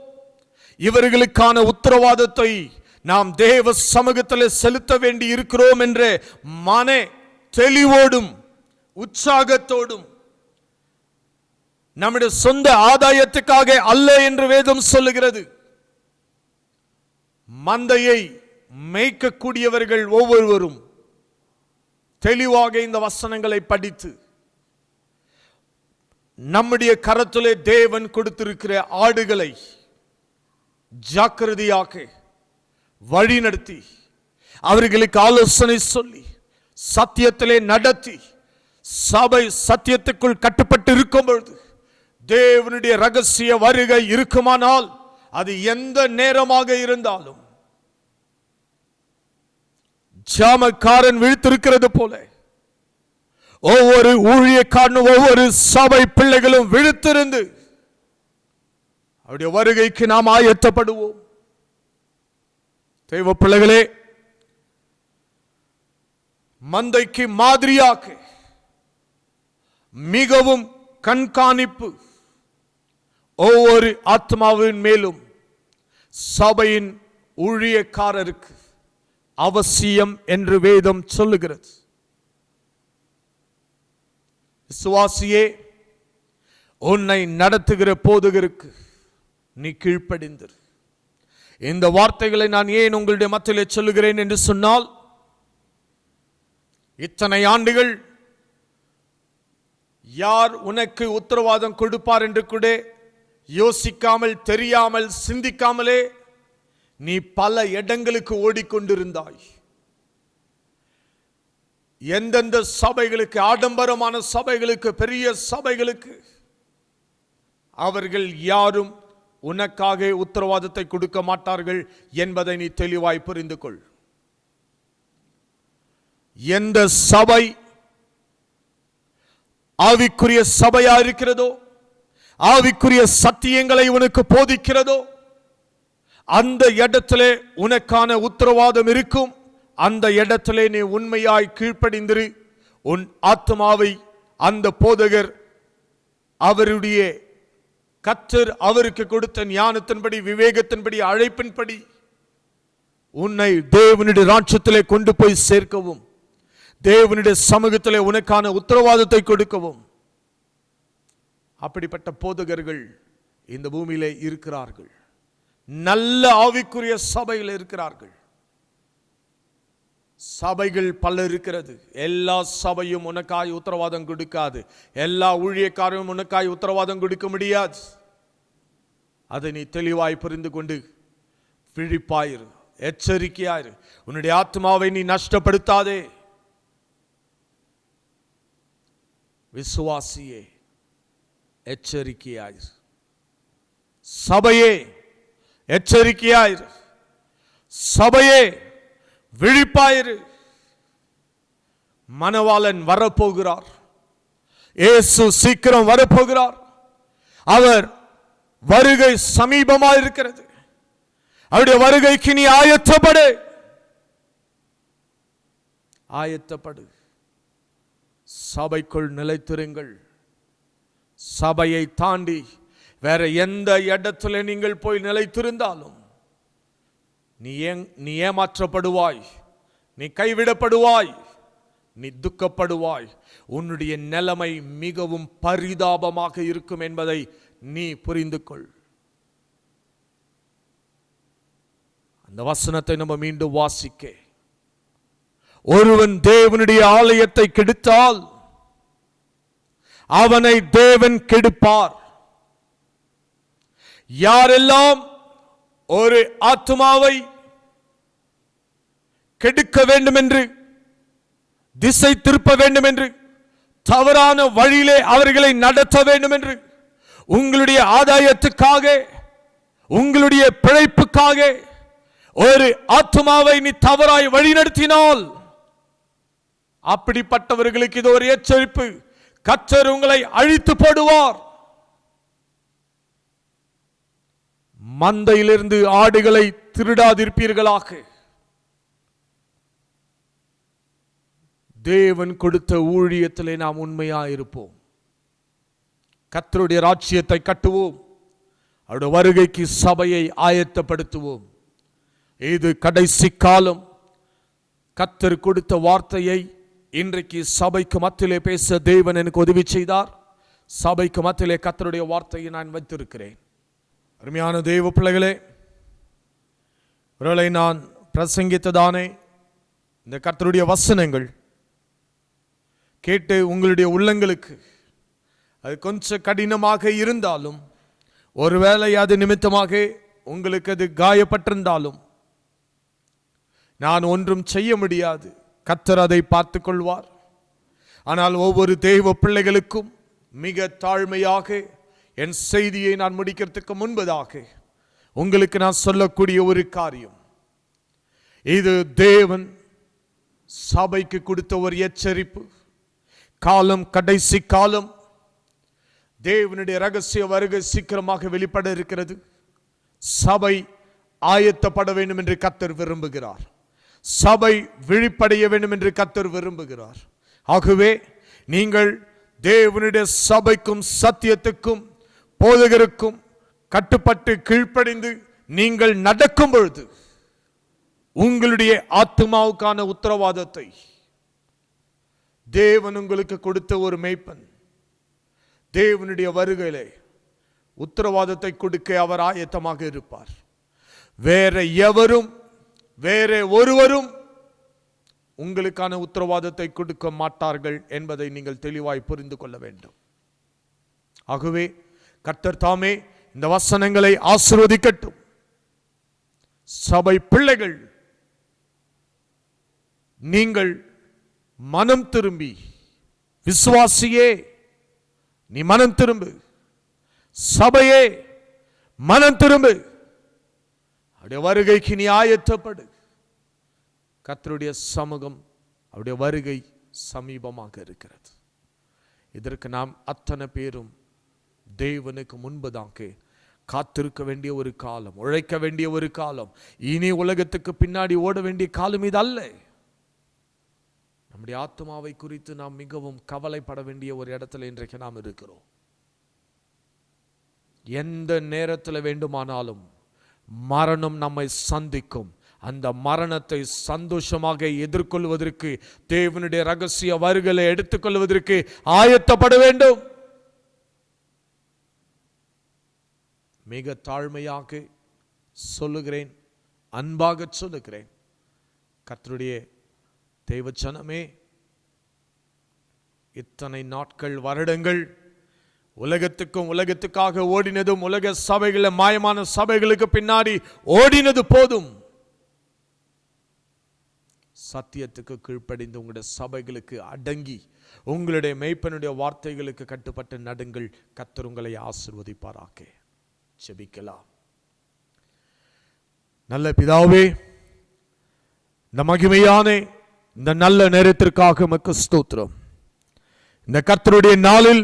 இவர்களுக்கான உத்தரவாதத்தை நாம் தேவ சமூகத்தில் செலுத்த வேண்டி இருக்கிறோம் என்ற மன தெளிவோடும் உற்சாகத்தோடும், நம்முடைய சொந்த ஆதாயத்துக்காக அல்ல என்று வேதம் சொல்லுகிறது. மந்தையை மேய்க்கக்கூடியவர்கள் ஒவ்வொருவரும் தெளிவாக இந்த வசனங்களை படித்து, நம்முடைய கரத்திலே தேவன் கொடுத்திருக்கிற ஆடுகளை ஜாக்கிரதையாக வழிநடத்தி, அவர்களுக்கு ஆலோசனை சொல்லி, சத்தியத்திலே நடத்தி, சபை சத்தியத்துக்குள் கட்டுப்பட்டு இருக்கும் பொழுது தேவனுடைய ரகசிய வருகை இருக்குமானால், அது எந்த நேரமாக இருந்தாலும் ஜாமக்காரன் விழித்திருக்கிறது போல ஒவ்வொரு ஊழியக்காரனும் ஒவ்வொரு சபை பிள்ளைகளும் விழித்திருந்து அவருடைய வருகைக்கு நாம் ஆயத்தப்படுவோம். தேவ பிள்ளைகளே, மந்தைக்கு மாதிரியாக மிகவும் கண்காணிப்பு ஒவ்வொரு ஆத்மாவின் மேலும் சபையின் ஊழியக்காரருக்கு அவசியம் என்று வேதம் சொல்லுகிறது. விசுவாசியே, உன்னை நடத்துகிற போதகருக்கு நீ கீழ்ப்படிந்திரு. இந்த வார்த்தைகளை நான் ஏன் உங்களுடைய மத்தியிலே சொல்லுகிறேன் என்று சொன்னால், இத்தனை ஆண்டுகள் யார் உனக்கு உத்தரவாதம் கொடுப்பார் என்று கூட யோசிக்காமல், தெரியாமல், சிந்திக்காமலே நீ பல இடங்களுக்கு ஓடிக்கொண்டிருந்தாய். எந்தெந்த சபைகளுக்கு, ஆடம்பரமான சபைகளுக்கு, பெரிய சபைகளுக்கு அவர்கள் யாரும் உனக்காக உத்தரவாதத்தை கொடுக்க மாட்டார்கள் என்பதை நீ தெளிவாய் புரிந்து கொள். எந்த சபை ஆவிக்குரிய சபையா இருக்கிறதோ, ஆவிக்குரிய சத்தியங்களை உனக்கு போதிக்கிறதோ, அந்த இடத்திலே உனக்கான உத்தரவாதம் இருக்கும். அந்த இடத்திலே நீ உண்மையாய் கீழ்ப்படிந்திரு. உன் ஆத்மாவை அந்த போதகர் அவருடைய கர்த்தர் அவருக்கு கொடுத்த ஞானத்தின்படி, விவேகத்தின்படி, அழைப்பின்படி உன்னை தேவனுடைய ராஜ்யத்திலே கொண்டு போய் சேர்க்கவும், தேவனுடைய சமூகத்திலே உனக்கான உத்தரவாதத்தை கொடுக்கவும் அப்படிப்பட்ட போதகர்கள் இந்த பூமியிலே இருக்கிறார்கள். நல்ல ஆவிக்குரிய சபையில் இருக்கிறார்கள். சபைகள் பல இருக்கிறது. எல்லா சபையும் உனக்காய் உத்தரவாதம் கொடுக்காது. எல்லா ஊழியக்காரரும் உனக்காய் உத்தரவாதம் கொடுக்க முடியாது. அதை நீ தெளிவாய் புரிந்து கொண்டு விழிப்பாயிரு, எச்சரிக்கையாயிரு. உன்னுடைய ஆத்மாவை நீ நஷ்டப்படுத்தாதே. விசுவாசியே, எச்சரிக்கையாயிரு. சபையே, எச்சரிக்கையாயிரு. சபையே, விழிப்பாயிரு. மணவாளன் வரப்போகிறார். இயேசு சீக்கிரம் வரப்போகிறார். அவர் வருகை சமீபமாக இருக்கிறது. அவருடைய வருகைக்கு நீ ஆயத்தப்படு. ஆயத்தப்படு. சபைக்குள் நிலைத்திருங்கள். சபையை தாண்டி வேற எந்த இடத்துல நீங்கள் போய் நிலைத்திருந்தாலும் நீ ஏமாற்றப்படுவாய், நீ கைவிடப்படுவாய், நீ துக்கப்படுவாய். உன்னுடைய நிலைமை மிகவும் பரிதாபமாக இருக்கும் என்பதை நீ புரிந்து கொள். அந்த வசனத்தை நம்ம மீண்டும் வாசிக்க, ஒருவன் தேவனுடைய ஆலயத்தை கெடுத்தால் அவனை தேவன் கெடுப்பார். யாரெல்லாம் ஒரு ஆத்மாவை கெடுக்க வேண்டும் என்று, திசை திருப்ப வேண்டும் என்று, தவறான வழியிலே அவர்களை நடத்த வேண்டும் என்று, உங்களுடைய ஆதாயத்துக்காக, உங்களுடைய பிழைப்புக்காக ஒரு ஆத்மாவை நீ தவறாய் வழிநடத்தினால், அப்படிப்பட்டவர்களுக்கு இது ஒரு எச்சரிப்பு. கர்த்தர் உங்களை அழித்து போடுவார். மந்தையிலிருந்து ஆடுகளை திருடாதிருப்பீர்களாக. தேவன் கொடுத்த ஊழியத்திலே நாம் உண்மையாயிருப்போம். கர்த்தருடைய ராஜ்யத்தை கட்டுவோம். அவருடைய வருகைக்கு சபையை ஆயத்தப்படுத்துவோம். இது கடைசி காலம். கர்த்தர் கொடுத்த வார்த்தையை இன்றைக்கு சபைக்கு மத்தியிலே பேச தேவன் எனக்கு உதவி செய்தார். சபைக்கு மத்தியிலே கர்த்தருடைய வார்த்தையை நான் வைத்திருக்கிறேன். அருமையான தேவ பிள்ளைகளே, ஒருவேளை நான் பிரசங்கித்ததானே இந்த கர்த்தருடைய வசனங்கள் கேட்டு உங்களுடைய உள்ளங்களுக்கு அது கொஞ்சம் கடினமாக இருந்தாலும், ஒருவேளை அது நிமித்தமாக உங்களுக்கு அது காயப்பட்டிருந்தாலும், நான் ஒன்றும் செய்ய முடியாது. கர்த்தர் அதை பார்த்துக் கொள்வார். ஆனால் ஒவ்வொரு தேவ பிள்ளைகளுக்கும் மிக தாழ்மையாக என் செய்தியை நான் முடிக்கிறதுக்கு முன்பதாக உங்களுக்கு நான் சொல்லக்கூடிய ஒரு காரியம், இது தேவன் சபைக்கு கொடுத்த ஒரு எச்சரிப்பு. காலம் கடைசி காலம். தேவனுடைய ரகசிய வருகை சீக்கிரமாக வெளிப்பட இருக்கிறது. சபை ஆயத்தப்பட வேண்டும் என்று கர்த்தர் விரும்புகிறார். சபை விழிப்படைய வேண்டும் என்று கர்த்தர் விரும்புகிறார். ஆகவே நீங்கள் தேவனுடைய சபைக்கும் சத்தியத்துக்கும் போதகருக்கும் கட்டுப்பட்டு கீழ்ப்படிந்து நீங்கள் நடக்கும் பொழுது உங்களுடைய ஆத்மாவுக்கான உத்தரவாதத்தை தேவன் உங்களுக்கு கொடுத்த ஒரு மேய்ப்பன் தேவனுடைய வருகையிலே உத்தரவாதத்தை கொடுக்க அவர் ஆயத்தமாக இருப்பார். வேற எவரும் வேற ஒருவரும் உங்களுக்கான உத்தரவாதத்தை கொடுக்க மாட்டார்கள் என்பதை நீங்கள் தெளிவாய் புரிந்து கொள்ள வேண்டும். ஆகவே கர்த்தர் தாமே இந்த வசனங்களை ஆசீர்வதிக்கட்டும். சபை பிள்ளைகள், நீங்கள் மனம் திரும்பி, விசுவாசியே நீ மனம் திரும்பு, சபையே மனம் திரும்பு, அவருடைய வருகைக்கு நீ ஆயத்தப்படு. கர்த்தருடைய சமூகம், அவருடைய வருகை சமீபமாக இருக்கிறது. இதற்கு நாம் அத்தனை பேரும் தேவனுக்கு முன்பதாக காத்திருக்க வேண்டிய ஒரு காலம், உழைக்க வேண்டிய ஒரு காலம். இனி உலகத்துக்கு பின்னாடி ஓட வேண்டிய காலம் இது அல்ல. நம்முடைய ஆத்மாவை குறித்து நாம் மிகவும் கவலைப்பட வேண்டிய ஒரு இடத்துல இன்றைக்கு நாம் இருக்கிறோம். எந்த நேரத்தில் வேண்டுமானாலும் மரணம் நம்மை சந்திக்கும். அந்த மரணத்தை சந்தோஷமாக எதிர்கொள்வதற்கு, தேவனுடைய ரகசிய வருகையை எடுத்துக்கொள்வதற்கு ஆயத்தப்பட வேண்டும். மிக தாழ்மையாக சொல்லுகிறேன், அன்பாக சொல்லுகிறேன், கர்த்தருடைய தேவச்சனமே, இத்தனை நாட்கள் வருடங்கள் உலகத்துக்கும் உலகத்துக்காக ஓடினதும், உலக சபைகளை, மாயமான சபைகளுக்கு பின்னாடி ஓடினது போதும். சத்தியத்துக்கு கீழ்ப்படிந்து உங்களுடைய சபைகளுக்கு அடங்கி உங்களுடைய மேய்ப்பனுடைய வார்த்தைகளுக்கு கட்டுப்பட்டு நடுங்கள். கர்த்தர் உங்களை ஆசீர்வதிப்பாராக. ஜெபிக்கலாம். நல்ல பிதாவே, இந்த மகிமையான இந்த நல்ல நேரத்திற்காக உமக்கு ஸ்தோத்திரம். இந்த கர்த்தருடைய நாளில்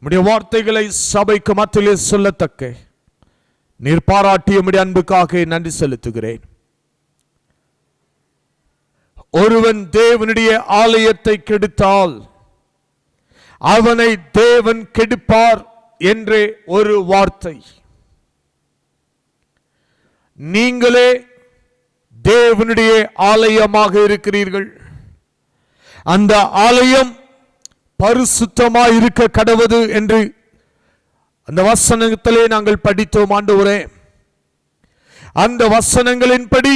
உம்முடைய வார்த்தைகளை சபைக்கு மத்தியிலே சொல்லத்தக்க நீர் பாராட்டிய உம்முடைய அன்புக்காக நன்றி செலுத்துகிறேன். ஒருவன் தேவனுடைய ஆலயத்தை கெடுத்தால் அவனை தேவன் கெடுப்பார் என்றே ஒரு வார்த்தை. நீங்களே தேவனுடைய ஆலயமாக இருக்கிறீர்கள். அந்த ஆலயம் பரிசுத்தமாய் இருக்க கடவது என்று அந்த வசனத்திலே நாங்கள் படித்தோம் ஆண்டவரே. அந்த வசனங்களின்படி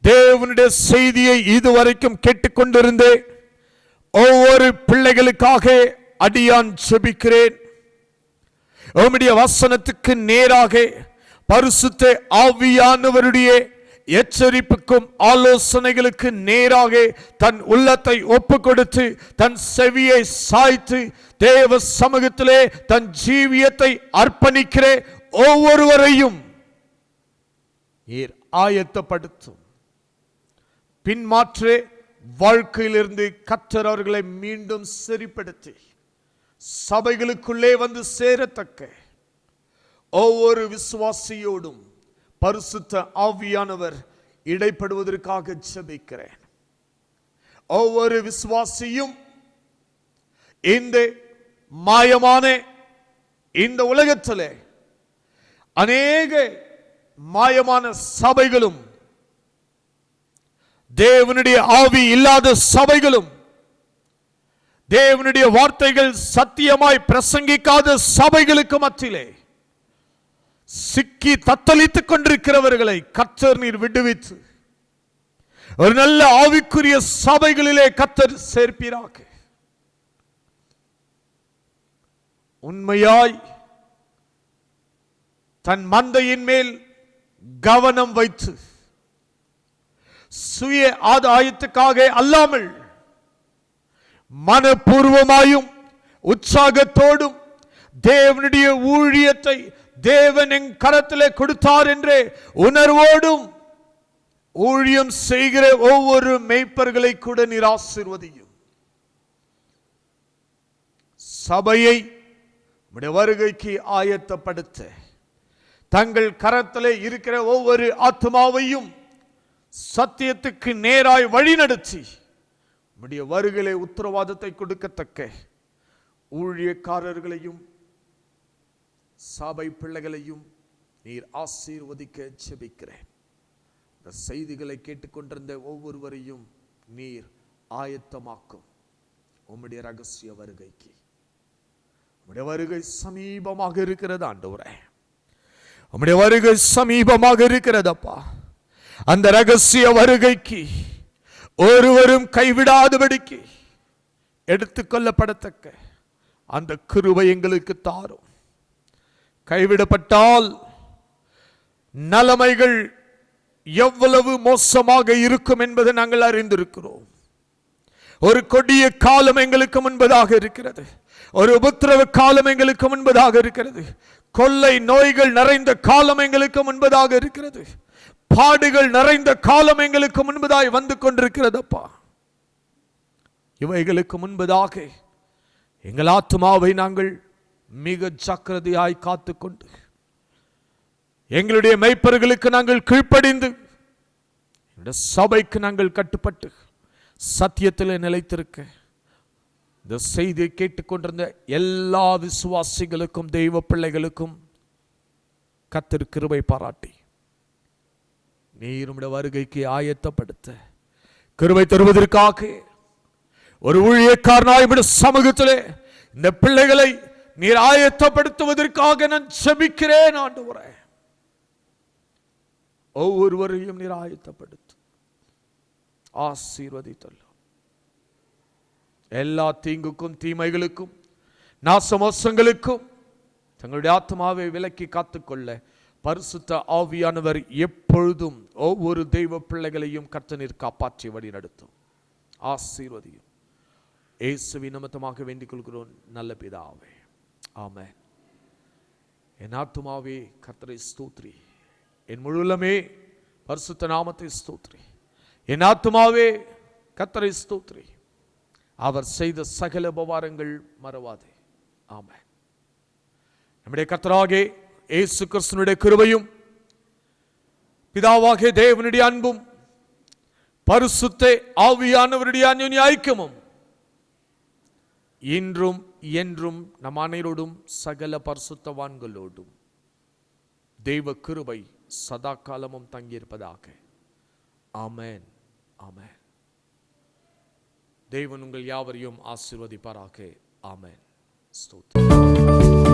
தேவனுடைய செய்தியை இதுவரைக்கும் கேட்டுக்கொண்டிருந்தே ஒவ்வொரு பிள்ளைகளுக்காக அடியான் ஜெபிக்கிறேன். உம்முடைய வசனத்துக்கு நேராக பரிசுத்த ஆவியானவருடைய எச்சரிப்புக்கும் ஆலோசனைகளுக்கு நேராக தன் உள்ளத்தை ஒப்பு கொடுத்து தன் செவியை சாய்த்து தேவ சமூகத்திலே தன் ஜீவியத்தை அர்ப்பணிக்கிற ஒவ்வொருவரையும் நீர் ஆயத்தப்படுத்தும். பின்மாற்று வாழ்க்கையிலிருந்து கர்த்தர் அவர்களை மீண்டும் சரிப்படுத்தி சபைகளுக்குள்ளே வந்து சேரத்தக்க ஒவ்வொரு விசுவாசியோடும் பரிசுத்த ஆவியானவர் இடைப்படுவதற்காக ஜெபிக்கிறேன். ஒவ்வொரு விசுவாசியும் இந்த மாயமான இந்த உலகத்திலே அநேக மாயமான சபைகளும், தேவனுடைய ஆவி இல்லாத சபைகளும், தேவனுடைய வார்த்தைகள் சத்தியமாய் பிரசங்கிக்காத சபைகளுக்கு மத்தியிலே சிக்கி தத்தளித்துக் கொண்டிருக்கிறவர்களை கர்த்தர் நீர் விடுவித்து ஒரு நல்ல ஆவிக்குரிய சபைகளிலே கர்த்தர் சேர்ப்பீராக. உண்மையாய் தன் மந்தையின் மேல் கவனம் வைத்து சுய ஆதாயத்துக்காக அல்லாமல் மனப்பூர்வமாயும் உற்சாகத்தோடும் தேவனுடைய ஊழியத்தை தேவன் என் கரத்திலே கொடுத்தார் என்றே உணர்வோடும் ஊழியம் செய்கிற ஒவ்வொரு மேய்ப்பர்களை கூட நீர் ஆசீர்வதியும். சபையை உம்முடைய வருகைக்கு ஆயத்தப்படுத்த தங்கள் கரத்திலே இருக்கிற ஒவ்வொரு ஆத்மாவையும் சத்தியத்துக்கு நேராய் வழிநடத்தி உம்முடைய வருகையிலே உத்தரவாதத்தை கொடுக்கத்தக்க ஊழியக்காரர்களையும் சபை பிள்ளைகளையும் நீர் ஆசீர்வதிக்க ஜெபிக்கிறேன். இந்த செய்திகளை கேட்டுக்கொண்டிருந்த ஒவ்வொருவரையும் நீர் ஆயத்தமாக்கும் உம்முடைய ரகசிய வருகைக்கு. உம்முடைய வருகை சமீபமாக இருக்கிறது ஆண்டவரே, உம்முடைய வருகை சமீபமாக இருக்கிறதப்பா. அந்த ரகசிய வருகைக்கு ஒருவரும் கைவிடாதபடிக்கு எடுத்துக்கொள்ளப்படத்தக்க அந்த கிருபை எங்களுக்கு தாரும். கைவிடப்பட்டால் நிலைமைகள் எவ்வளவு மோசமாக இருக்கும் என்பதை நாங்கள் அறிந்திருக்கிறோம். ஒரு கொடிய காலம் எங்களுக்கு முன்பதாக இருக்கிறது. ஒரு உபத்திரவ காலம் எங்களுக்கு முன்பதாக இருக்கிறது. கொள்ளை நோய்கள் நிறைந்த காலம் எங்களுக்கு முன்பதாக இருக்கிறது. பாடுகள் நிறைந்த காலம் எங்களுக்கு முன்பதாய் வந்து கொண்டிருக்கிறதப்பா. இவைகளுக்கு முன்பதாக எங்கள் ஆத்மாவை நாங்கள் மிக ஜாக்கிரதையாய் காத்துக்கொண்டு எங்களுடைய மெய்ப்பர்களுக்கு நாங்கள் கீழ்ப்படிந்து சபைக்கு நாங்கள் கட்டுப்பட்டு சத்தியத்தில் நிலைத்திருக்க இந்த செய்தியை கேட்டுக்கொண்டிருந்த எல்லா விசுவாசிகளுக்கும் தெய்வ பிள்ளைகளுக்கும் கர்த்தர் கிருபை பாராட்டி நீர் உம்முடைய வருகைக்கு ஆயத்தப்படுத்த கிருபை தருவதற்காக ஒரு ஊழியக்காரனாய் உம்முடைய சமூகத்திலே இந்த பிள்ளைகளை நீர் ஆயத்தப்படுத்துவதற்காக நான் ஜெபிக்கிறேன் ஆண்டவரே. ஒவ்வொருவரையும் நீர் ஆயத்தப்படுத்து ஆசீர்வதித்தல். எல்லா தீங்குக்கும் தீமைகளுக்கும் நாசமோசங்களுக்கும் தங்களுடைய ஆத்மாவை விலக்கி காத்துக்கொள்ள பரிசுத்த ஆவியானவர் எப்பொழுதும் ஒவ்வொரு தெய்வ பிள்ளைகளையும் கர்த்தர் காப்பாற்றி வழி நடத்தும். ஆசீர்வதியும். இயேசுவின் நிமித்தமாக வேண்டிக் கொள்கிறோம் நல்ல பிதாவே, ஆமென். என் ஆத்துமாவே கர்த்தரை ஸ்தோத்திரி, என் முழுலமே பரிசுத்த நாமத்தை ஸ்தோத்திரி. என் ஆத்துமாவே கர்த்தரை ஸ்தோத்திரி, அவர் செய்த சகல உபகாரங்கள் மறவாதே. ஆமென். நம்முடைய கர்த்தராகிய இயேசு கிறிஸ்துவினுடைய கிருபையும் பிதாவாகிய தேவனுடைய அன்பும் பரிசுத்த ஆவியானவருடைய அன்யோன்ய ஐக்கியமும் இன்றும் என்றும் நம் அனைவரோடும் சகல பரிசுத்தவான்களோடும் தெய்வ கிருபை சதா காலமும் தங்கியிருப்பதாக. ஆமென், ஆமென். தேவன் உங்கள் யாவரையும் ஆசீர்வதிப்பாராக. ஆமென். ஸ்தோத்திரம்.